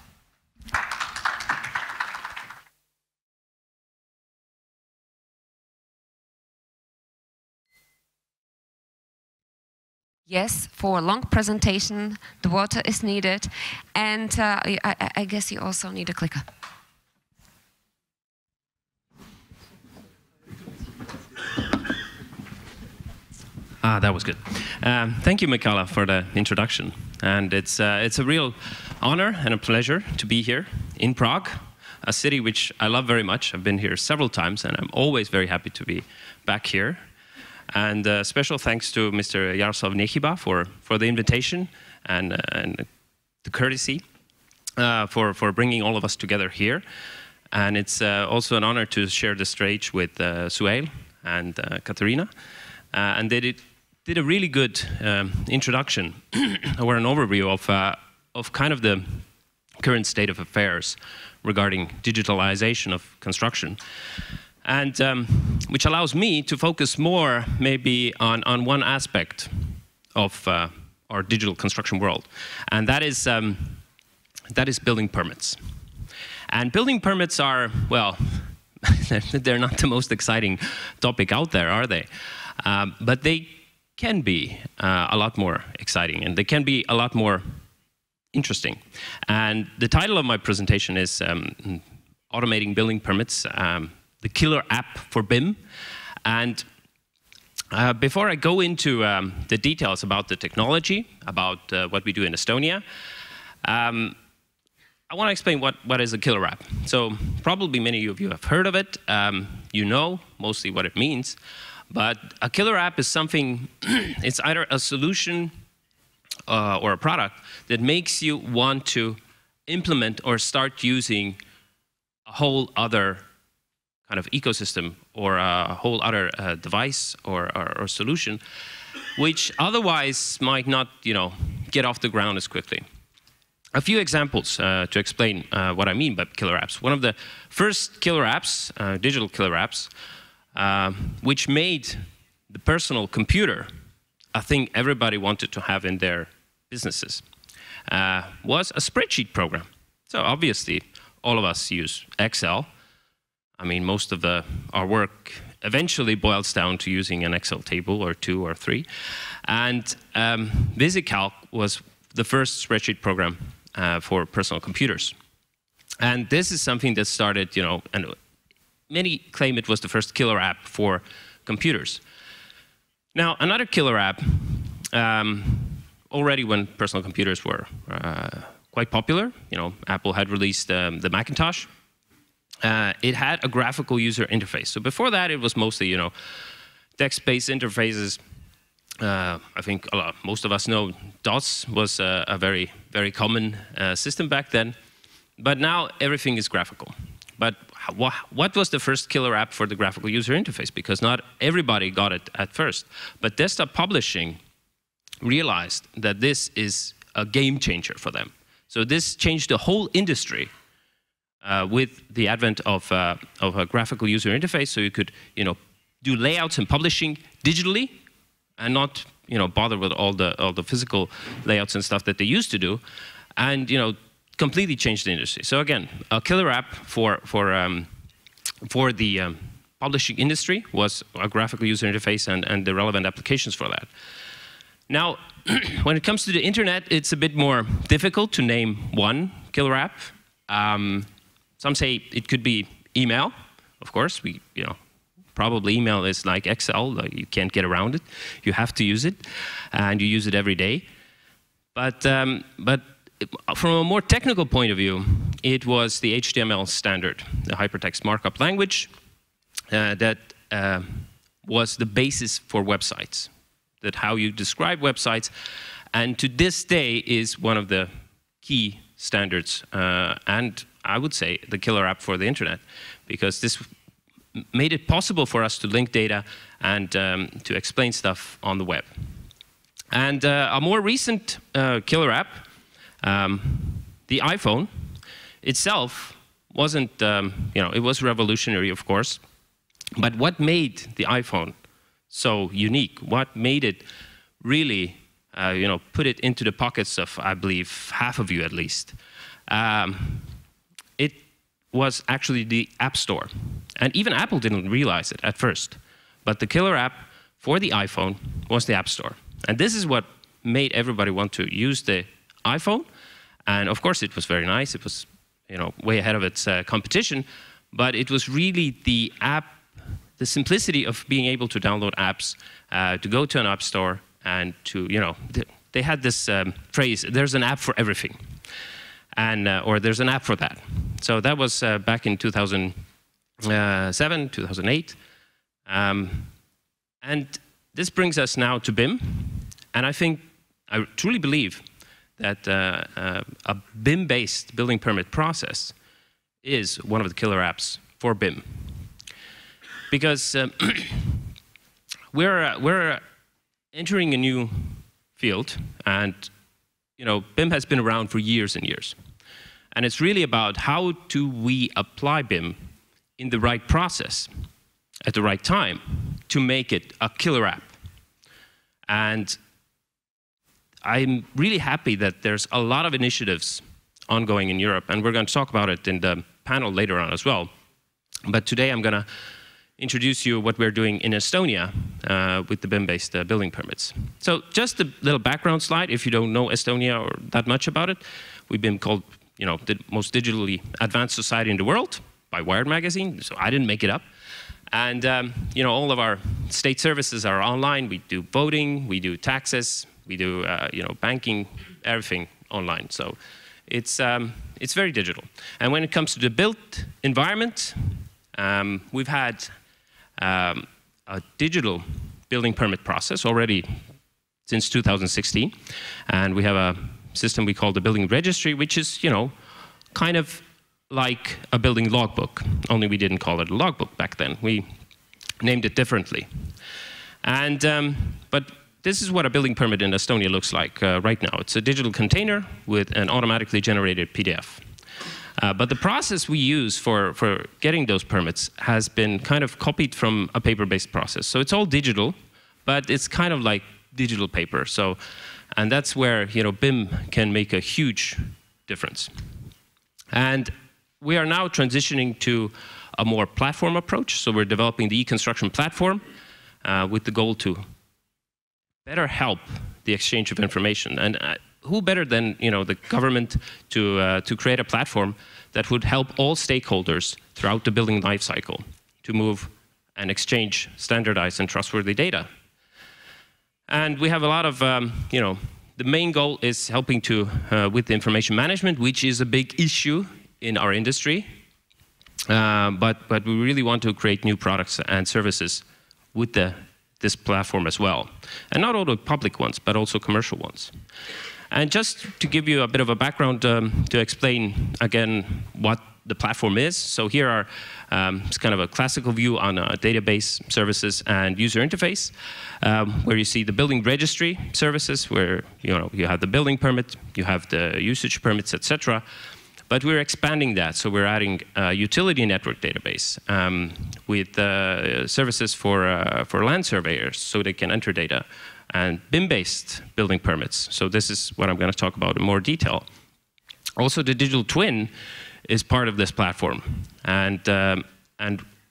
Yes, for a long presentation, the water is needed, and I guess you also need a clicker. That was good. Thank you, Michaly, for the introduction. And it's a real honor and a pleasure to be here in Prague, a city which I love very much. I've been here several times, and I'm always very happy to be back here. And special thanks to Mr. Jaroslav Nechiba for the invitation and the courtesy for bringing all of us together here. And it's also an honor to share the stage with Sohail and Katharina. And they did a really good introduction or an overview of kind of the current state of affairs regarding digitalization of construction, and which allows me to focus more maybe on one aspect of our digital construction world, and that is building permits. And building permits are, well, they're not the most exciting topic out there, are they? But they can be a lot more exciting, and they can be a lot more interesting. And the title of my presentation is Automating Building Permits, the Killer App for BIM. And before I go into the details about the technology, about what we do in Estonia, I want to explain what is a killer app. So probably many of you have heard of it. You know mostly what it means. But a killer app is something, it's either a solution or a product that makes you want to implement or start using a whole other kind of ecosystem or a whole other device or solution, which otherwise might not, get off the ground as quickly. a few examples to explain what I mean by killer apps. One of the first killer apps, digital killer apps, which made the personal computer a thing everybody wanted to have in their businesses, was a spreadsheet program. So obviously, all of us use Excel. I mean, most of our work eventually boils down to using an Excel table or 2 or 3. And VisiCalc was the first spreadsheet program for personal computers. And this is something that started, and many claim it was the first killer app for computers. Now, another killer app, already when personal computers were quite popular, Apple had released the Macintosh. It had a graphical user interface. So before that, it was mostly, text-based interfaces. I think most of us know DOS was a very, very common system back then. But now everything is graphical. But what was the first killer app for the graphical user interface? Because not everybody got it at first. But desktop publishing realized that this is a game changer for them. So this changed the whole industry with the advent of a graphical user interface. So you could, do layouts and publishing digitally, and not, bother with all the physical layouts and stuff that they used to do, and completely changed the industry. So again, a killer app for the publishing industry was a graphical user interface and the relevant applications for that. Now, when it comes to the internet, it's a bit more difficult to name one killer app. Some say it could be email. Of course, probably email is like Excel. You can't get around it. You have to use it, and you use it every day. But from a more technical point of view, it was the HTML standard, the hypertext markup language, that was the basis for websites, that how you describe websites, and to this day is one of the key standards, and I would say the killer app for the internet, because this made it possible for us to link data and to explain stuff on the web. And a more recent killer app, the iPhone itself wasn't, it was revolutionary, of course, but what made the iPhone so unique, what made it really, put it into the pockets of, I believe, half of you at least, it was actually the App Store. And even Apple didn't realize it at first, but the killer app for the iPhone was the App Store. And this is what made everybody want to use the iPhone. And of course, it was very nice. It was, way ahead of its competition. But it was really the app, the simplicity of being able to download apps, to go to an app store, and to, they had this phrase, there's an app for everything. And, or there's an app for that. So that was back in 2007, 2008. And this brings us now to BIM. And I truly believe that a BIM-based building permit process is one of the killer apps for BIM. Because we're entering a new field, and BIM has been around for years and years. And it's really about how do we apply BIM in the right process at the right time to make it a killer app. And I'm really happy that there's a lot of initiatives ongoing in Europe, and we're going to talk about it in the panel later on as well. But today I'm going to introduce you what we're doing in Estonia with the BIM-based building permits. So just a little background slide, if you don't know Estonia or that much about it. We've been called, the most digitally advanced society in the world by Wired magazine, so I didn't make it up. And, all of our state services are online. We do voting, we do taxes, we do, banking, everything online. So it's very digital. And when it comes to the built environment, we've had a digital building permit process already since 2016. And we have a system we call the building registry, which is, kind of like a building logbook, only we didn't call it a logbook back then. We named it differently. And, but this is what a building permit in Estonia looks like right now. It's a digital container with an automatically generated PDF. But the process we use for getting those permits has been kind of copied from a paper-based process. So it's all digital, but it's kind of like digital paper. So, and that's where BIM can make a huge difference. And we are now transitioning to a more platform approach. So we're developing the e-construction platform with the goal to better help the exchange of information. And who better than the government to create a platform that would help all stakeholders throughout the building life cycle to move and exchange standardized and trustworthy data. And we have a lot of, the main goal is helping to with the information management, which is a big issue in our industry. But we really want to create new products and services with this platform as well. And not only public ones, but also commercial ones. And just to give you a bit of a background to explain again what the platform is. So here are it's kind of a classical view on database services and user interface, where you see the building registry services, where you have the building permit, you have the usage permits, etc. But we're expanding that, so we're adding a utility network database with services for land surveyors, so they can enter data, and BIM-based building permits. So this is what I'm going to talk about in more detail. Also, the digital twin is part of this platform, and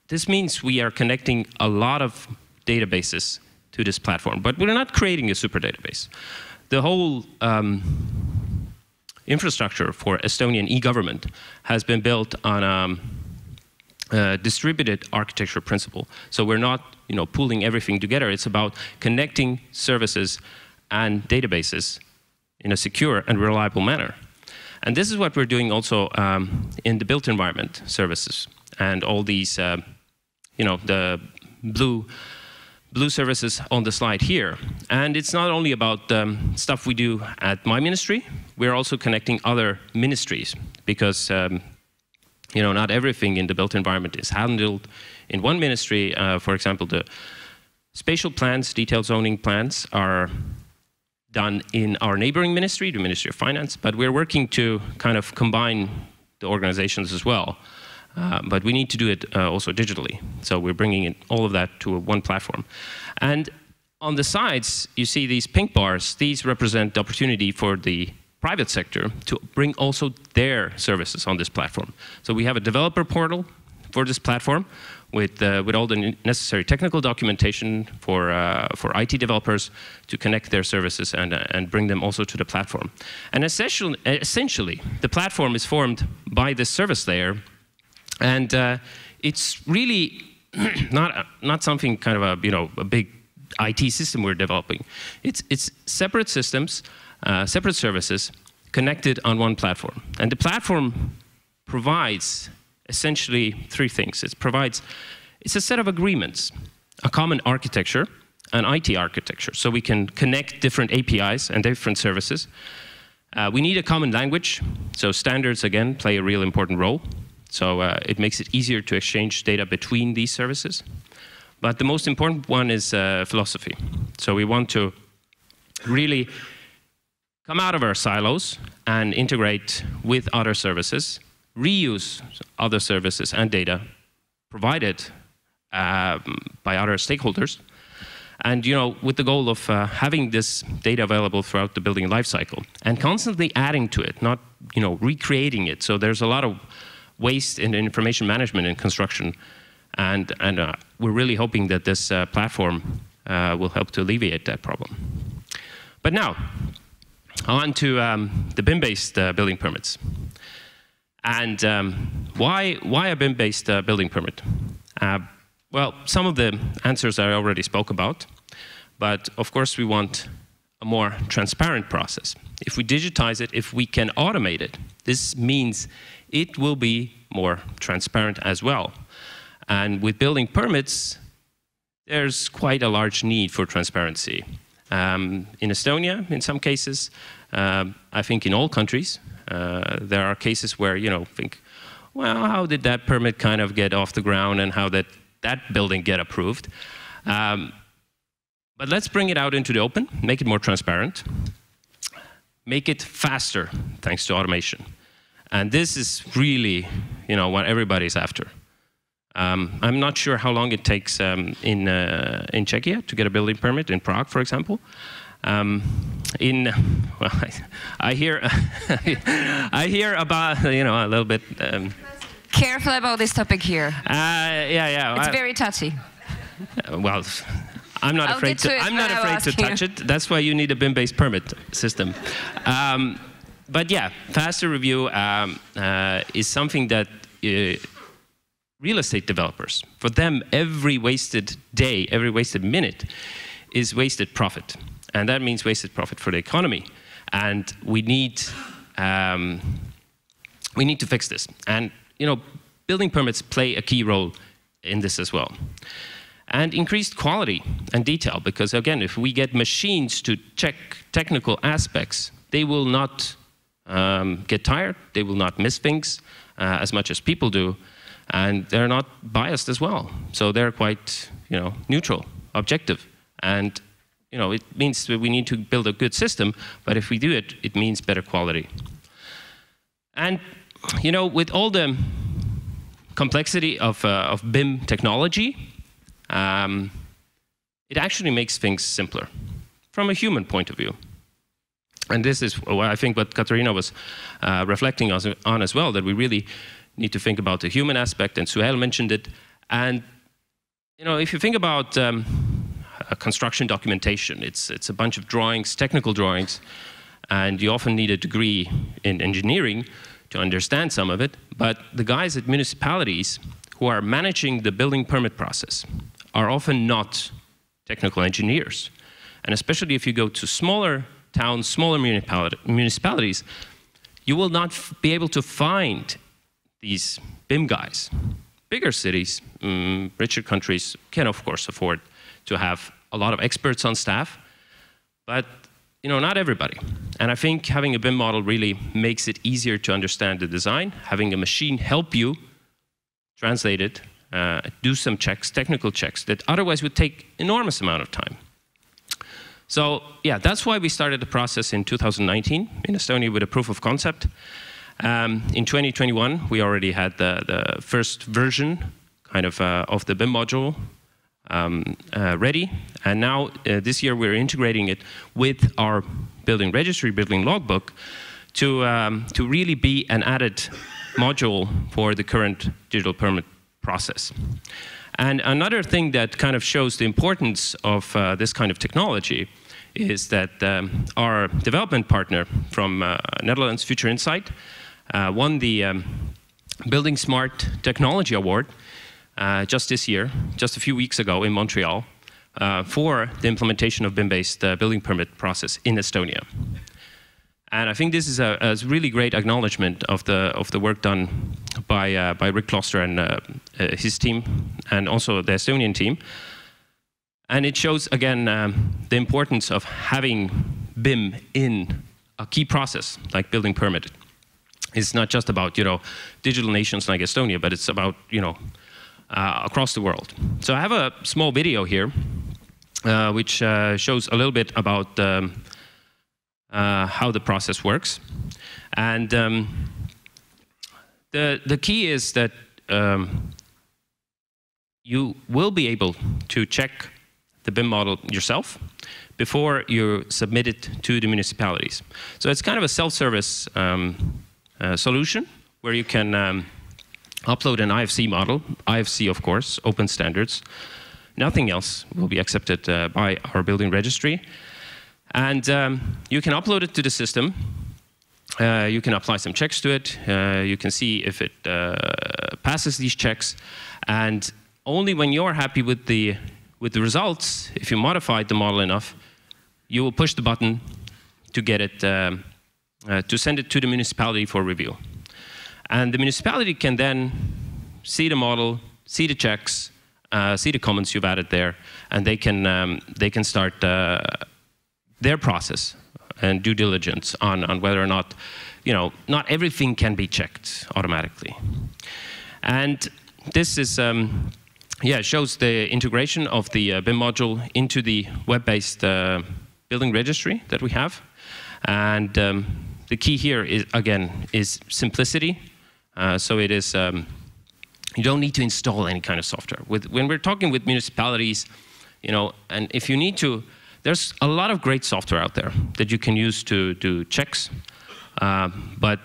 this means we are connecting a lot of databases to this platform. But we're not creating a super database. The whole infrastructure for Estonian e-government has been built on a distributed architecture principle. So we're not pooling everything together. It's about connecting services and databases in a secure and reliable manner. And this is what we're doing also in the built environment services and all these, the blue services on the slide here. And it's not only about stuff we do at my ministry, we're also connecting other ministries because not everything in the built environment is handled in one ministry. For example, the spatial plans, detailed zoning plans are done in our neighboring ministry, the Ministry of Finance, but we're working to kind of combine the organizations as well. But we need to do it also digitally. So we're bringing in all of that to one platform. And on the sides, you see these pink bars. These represent the opportunity for the private sector to bring also their services on this platform. So we have a developer portal for this platform with all the necessary technical documentation for IT developers to connect their services and bring them also to the platform. And essentially, the platform is formed by this service layer. And it's really not something kind of a big IT system we're developing. It's separate systems, separate services connected on one platform. And the platform provides essentially three things. It's a set of agreements, a common architecture, an IT architecture, so we can connect different APIs and different services. We need a common language, so standards again play a real important role. So it makes it easier to exchange data between these services. But the most important one is philosophy. So we want to really come out of our silos and integrate with other services, reuse other services and data provided by other stakeholders, and with the goal of having this data available throughout the building life cycle and constantly adding to it, not recreating it. So there's a lot of waste in information management in construction, and we're really hoping that this platform will help to alleviate that problem. But now, on to the BIM-based building permits. And why a BIM-based building permit? Well, some of the answers I already spoke about, but of course we want a more transparent process. If we digitize it, if we can automate it, this means it will be more transparent as well. And with building permits, there's quite a large need for transparency. In Estonia, in some cases, I think in all countries, there are cases where, think, well, how did that permit kind of get off the ground and how did that building get approved? But But let's bring it out into the open, make it more transparent, make it faster thanks to automation. And this is really, what everybody's after. I'm not sure how long it takes in Czechia to get a building permit, in Prague, for example. I hear about, a little bit. Careful about this topic here. Yeah. It's very touchy. Well, I'm not afraid to touch it. That's why you need a BIM-based permit system. But yeah, faster review is something that real estate developers, for them, every wasted day, every wasted minute is wasted profit. And that means wasted profit for the economy. And we need to fix this. And, building permits play a key role in this as well. And increased quality and detail, because again, if we get machines to check technical aspects, they will not get tired, they will not miss things as much as people do, and they're not biased as well. So they're quite, neutral, objective. And, it means that we need to build a good system, but if we do it, it means better quality. And, with all the complexity of BIM technology, it actually makes things simpler from a human point of view. And this is, I think, what Katharina was reflecting on as well, that we really need to think about the human aspect, and Suhail mentioned it. And, if you think about a construction documentation, it's a bunch of drawings, technical drawings, and you often need a degree in engineering to understand some of it. But the guys at municipalities who are managing the building permit process are often not technical engineers. And especially if you go to smaller towns, smaller municipalities, you will not be able to find these BIM guys. Bigger cities, richer countries can of course afford to have a lot of experts on staff, but not everybody. And I think having a BIM model really makes it easier to understand the design, having a machine help you translate it, do some checks, technical checks, that otherwise would take enormous amount of time. So yeah, that's why we started the process in 2019 in Estonia with a proof of concept. In 2021, we already had the first version of the BIM module ready. And now this year we're integrating it with our building registry, building logbook, to really be an added module for the current digital permit process. And another thing that kind of shows the importance of this kind of technology is that our development partner from Netherlands, Future Insight, won the Building Smart Technology Award just this year, just a few weeks ago in Montreal, for the implementation of BIM-based building permit process in Estonia. And I think this is a really great acknowledgement of the work done by Rick Kloster and his team, and also the Estonian team. And it shows again the importance of having BIM in a key process like building permit. It's not just about digital nations like Estonia, but it's about across the world. So I have a small video here, which shows a little bit about how the process works. And the key is that you will be able to check the BIM model yourself before you submit it to the municipalities. So it's kind of a self-service solution where you can upload an IFC model, IFC of course, open standards. Nothing else will be accepted by our building registry. And you can upload it to the system. You can apply some checks to it. You can see if it passes these checks. And only when you're happy with the results, if you modified the model enough, you will push the button to get it, to send it to the municipality for review. And the municipality can then see the model, see the checks, see the comments you've added there, and they can start their process and due diligence on whether or not, not everything can be checked automatically. And this is yeah, it shows the integration of the BIM module into the web-based building registry that we have. And the key here is, again, is simplicity. So it is, you don't need to install any kind of software. When we're talking with municipalities, you know, and if you need to, there's a lot of great software out there that you can use to do checks. But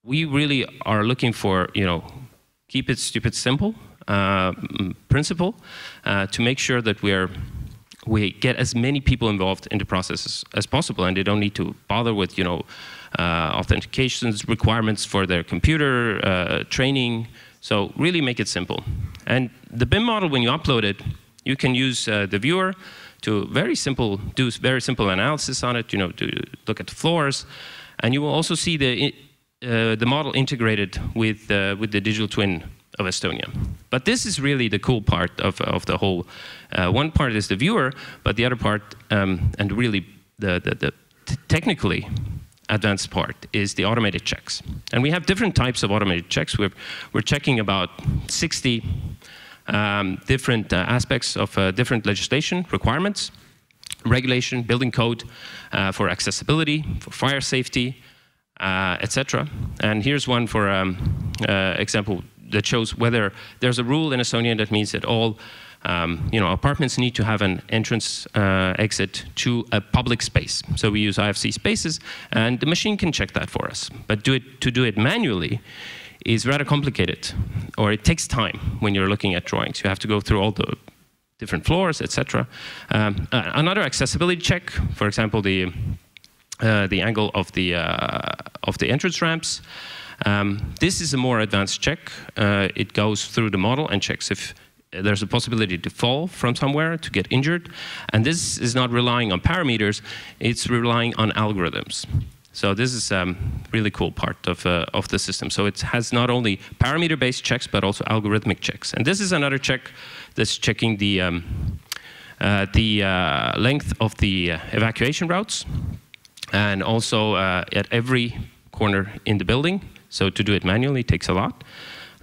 we really are looking for, you know, keep it stupid simple principle to make sure that we get as many people involved in the process as possible, and they don't need to bother with, you know, authentications requirements for their computer, training. So really make it simple. And the BIM model, when you upload it, you can use the viewer to do very simple analysis on it, you know, to look at the floors, and you will also see the model integrated with the digital twin of Estonia. But this is really the cool part of the whole. One part is the viewer, but the other part, and really the technically advanced part, is the automated checks. And we have different types of automated checks. We're checking about 60 different aspects of different legislation requirements, regulation, building code, for accessibility, for fire safety, etc. And here's one for example that shows whether there's a rule in Estonia that means that all you know, apartments need to have an entrance exit to a public space. So we use IFC spaces, and the machine can check that for us. But to do it manually is rather complicated, or it takes time when you're looking at drawings. You have to go through all the different floors, etc. Another accessibility check, for example, the angle of the entrance ramps. This is a more advanced check. It goes through the model and checks if there's a possibility to fall from somewhere, to get injured. And this is not relying on parameters, it's relying on algorithms. So this is a really cool part of the system. So it has not only parameter-based checks, but also algorithmic checks. And this is another check that's checking the length of the evacuation routes, and also at every corner in the building. So to do it manually takes a lot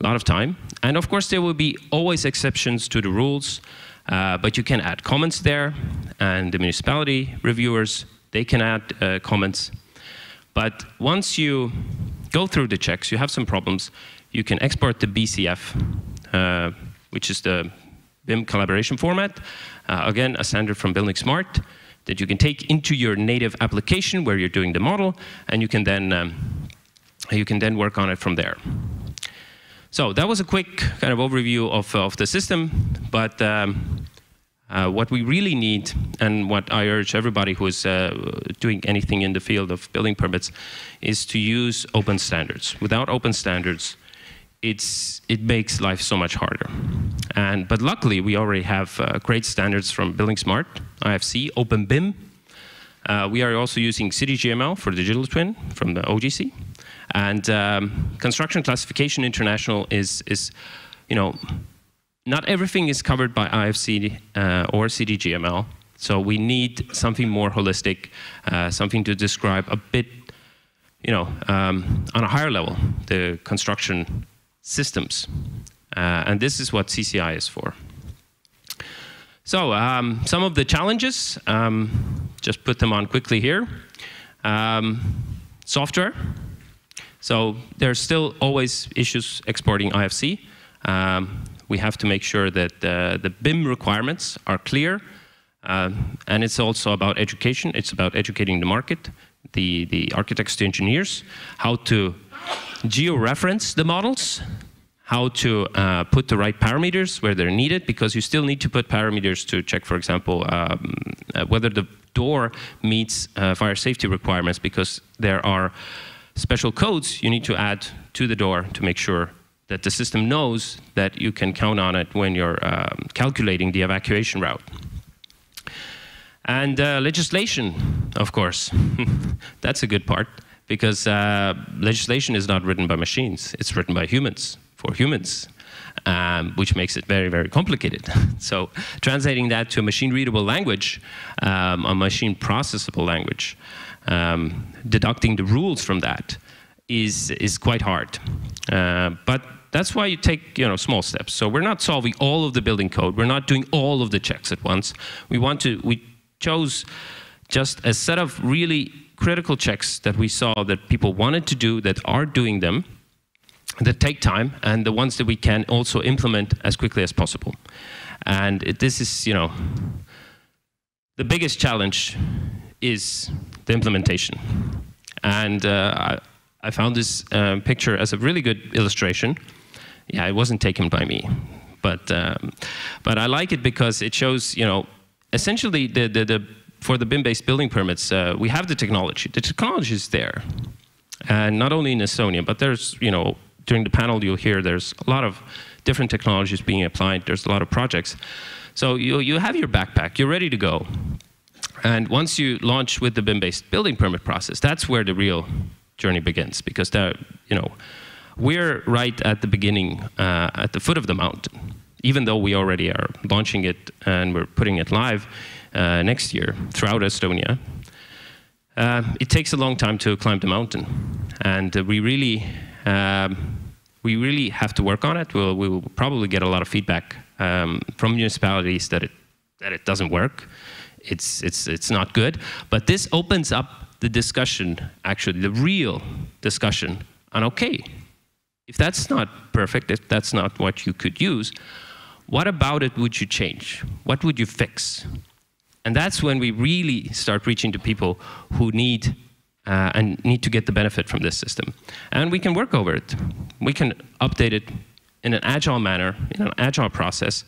of time. And of course, there will be always exceptions to the rules, but you can add comments there, and the municipality reviewers, they can add comments. But once you go through the checks, you have some problems, you can export the BCF, which is the BIM collaboration format, again, a standard from Building Smart, that you can take into your native application where you're doing the model, and you can then work on it from there. So that was a quick kind of overview of the system, but what we really need, and what I urge everybody who is doing anything in the field of building permits, is to use open standards. Without open standards, it makes life so much harder. But luckily, we already have great standards from Building Smart, IFC, Open BIM. We are also using CityGML for digital twin from the OGC. And Construction Classification International is, you know, not everything is covered by IFC or CityGML. So we need something more holistic, something to describe a bit, you know, on a higher level, the construction systems. And this is what CCI is for. So some of the challenges, just put them on quickly here. Software. So there's still always issues exporting IFC. We have to make sure that the BIM requirements are clear. And it's also about education. It's about educating the market, the architects to engineers, how to geo-reference the models, how to put the right parameters where they're needed, because you still need to put parameters to check, for example, whether the door meets fire safety requirements, because there are special codes you need to add to the door to make sure that the system knows that you can count on it when you're calculating the evacuation route. And legislation, of course, that's a good part, because legislation is not written by machines, it's written by humans, for humans, which makes it very, very complicated. So translating that to a machine-readable language, a machine-processable language, deducting the rules from that is quite hard. But That's why you take, small steps. So we're not solving all of the building code. We're not doing all of the checks at once. We chose just a set of really critical checks that we saw that people wanted to do, that are doing them, that take time, and the ones that we can also implement as quickly as possible. And this is, the biggest challenge is the implementation. And I found this picture as a really good illustration. Yeah, it wasn't taken by me, but I like it because it shows, essentially for the BIM-based building permits, we have the technology. The technology is there, and not only in Estonia, but there's, during the panel you'll hear there's a lot of different technologies being applied. There's a lot of projects. So you have your backpack, you're ready to go. And once you launch with the BIM-based building permit process, that's where the real journey begins, because we're right at the beginning, at the foot of the mountain, even though we already are launching it and we're putting it live next year throughout Estonia. It takes a long time to climb the mountain, and we really have to work on it. We will probably get a lot of feedback from municipalities that it doesn't work. It's not good. But this opens up the discussion, actually, the real discussion on, okay, if that's not perfect, if that's not what you could use, what about it would you change? What would you fix? And that's when we really start reaching to people who need to get the benefit from this system. And we can work over it. We can update it in an agile manner, in an agile process,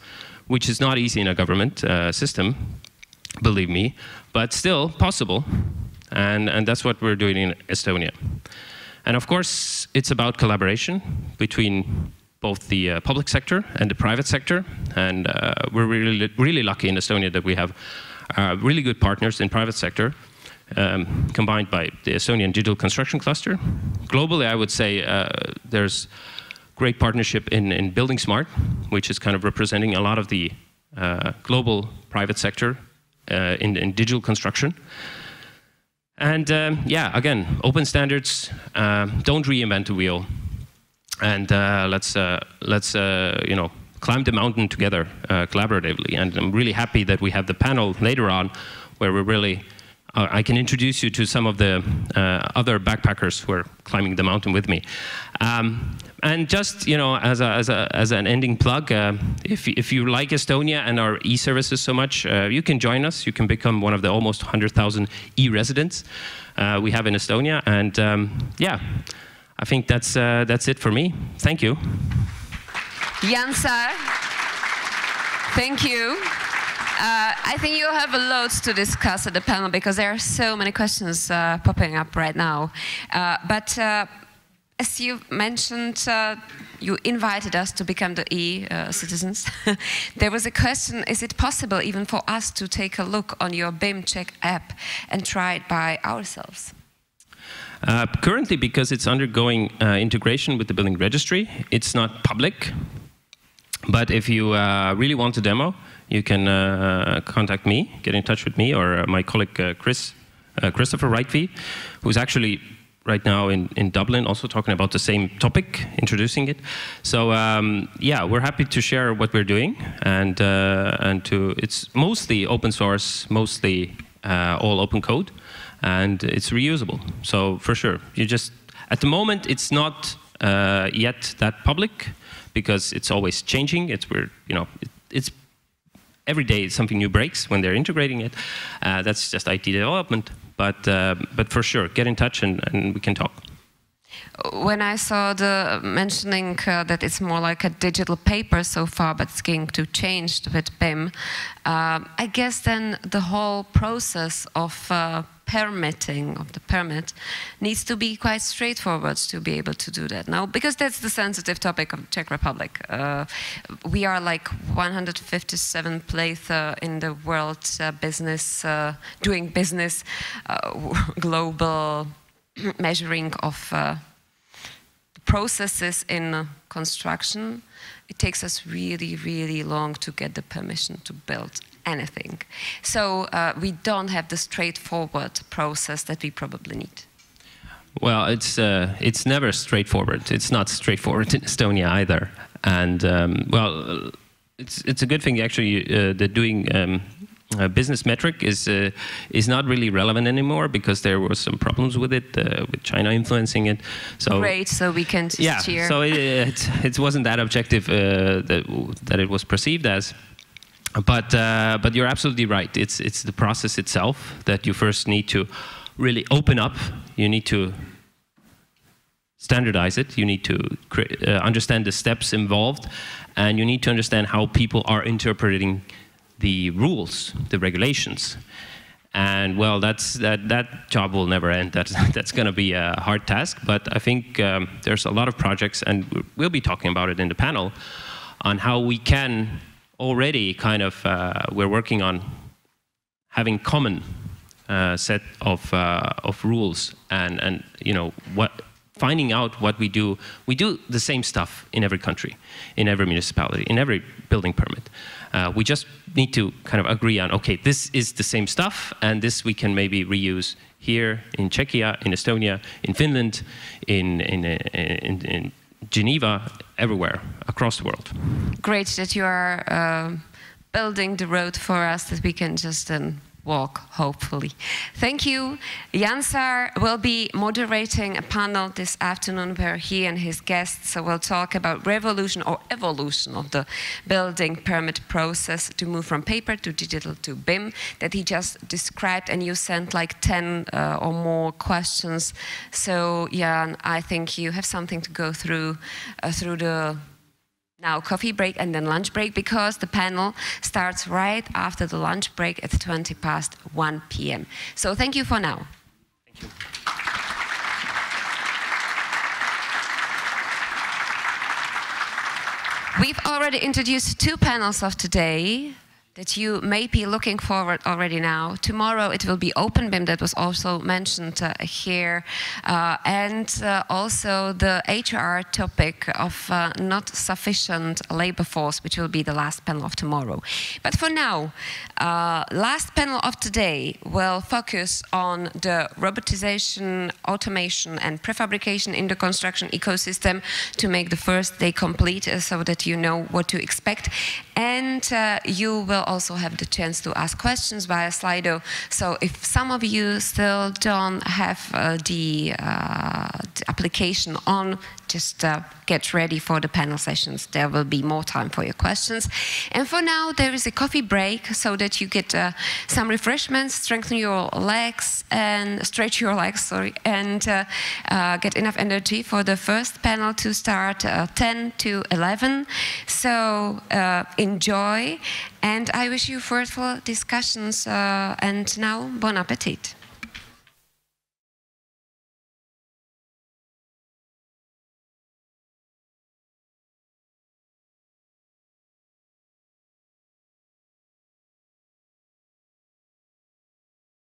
which is not easy in a government system, believe me, but still possible. And that's what we're doing in Estonia. And of course, it's about collaboration between both the public sector and the private sector. And we're really lucky in Estonia that we have really good partners in private sector, combined by the Estonian Digital Construction Cluster. Globally, I would say there's great partnership in Building Smart, which is kind of representing a lot of the global private sector in digital construction. And yeah, again, open standards, don't reinvent the wheel, and let's climb the mountain together collaboratively. And I'm really happy that we have the panel later on, where we're really I can introduce you to some of the other backpackers who are climbing the mountain with me. And just as an ending plug, if you like Estonia and our e-services so much, you can join us. You can become one of the almost 100,000 e-residents we have in Estonia. And yeah, I think that's it for me. Thank you. Jaan Saar, thank you. I think you have a lot to discuss at the panel because there are so many questions popping up right now. But as you mentioned, you invited us to become the e-citizens. There was a question, is it possible even for us to take a look on your BIM Check app and try it by ourselves? Currently, because it's undergoing integration with the building registry, it's not public. But if you really want a demo, you can contact me, get in touch with me, or my colleague Christopher Wrightvey, who's actually right now in Dublin, also talking about the same topic, introducing it. So yeah, we're happy to share what we're doing, and it's mostly open source, mostly all open code, and it's reusable. So for sure, at the moment it's not yet that public, because it's always changing. It's every day something new breaks when they're integrating it. That's just IT development, but for sure, get in touch and we can talk. When I saw the mentioning that it's more like a digital paper so far, but it's going to change with BIM, I guess then the whole process of permitting of the permit needs to be quite straightforward to be able to do that now, because that's the sensitive topic of Czech Republic. We are like 157th place in the world business, doing business, global measuring of processes in construction. It takes us really, really long to get the permission to build anything. So we don't have the straightforward process that we probably need. Well, it's never straightforward. It's not straightforward in Estonia either. And well, it's a good thing actually that doing business metric is not really relevant anymore because there were some problems with it, with China influencing it. So great, so we can just cheer. So it wasn't that objective that it was perceived as. But you're absolutely right. It's the process itself that you first need to really open up. You need to standardize it. You need to understand the steps involved, and you need to understand how people are interpreting the rules, the regulations. And well, that job will never end. That's going to be a hard task. But I think there's a lot of projects, and we'll be talking about it in the panel, on how we can already kind of we're working on having common set of rules and you know finding out what we do. We do the same stuff in every country, in every municipality, in every building permit. We just need to kind of agree on, okay, this is the same stuff, and this we can maybe reuse here in Czechia, in Estonia, in Finland, in Geneva, everywhere, across the world. Great that you are building the road for us that we can just walk, hopefully. Thank you. Jaan Saar will be moderating a panel this afternoon where he and his guests will talk about revolution or evolution of the building permit process to move from paper to digital to BIM that he just described, and you sent like 10 or more questions. So Jaan, I think you have something to go through the now coffee break and then lunch break, because the panel starts right after the lunch break at 1:20 p.m. So thank you for now. Thank you. We've already introduced two panels of today that you may be looking forward already now. Tomorrow it will be Open BIM, that was also mentioned here, and also the HR topic of not sufficient labor force, which will be the last panel of tomorrow. But for now, last panel of today will focus on the robotization, automation and prefabrication in the construction ecosystem to make the first day complete so that you know what to expect. And you will also have the chance to ask questions via Slido. So if some of you still don't have the application on, just get ready for the panel sessions. There will be more time for your questions. And for now, there is a coffee break so that you get some refreshments, strengthen your legs and stretch your legs, sorry, and get enough energy for the first panel to start 10 to 11. So enjoy, and I wish you fruitful discussions, and now bon appetit.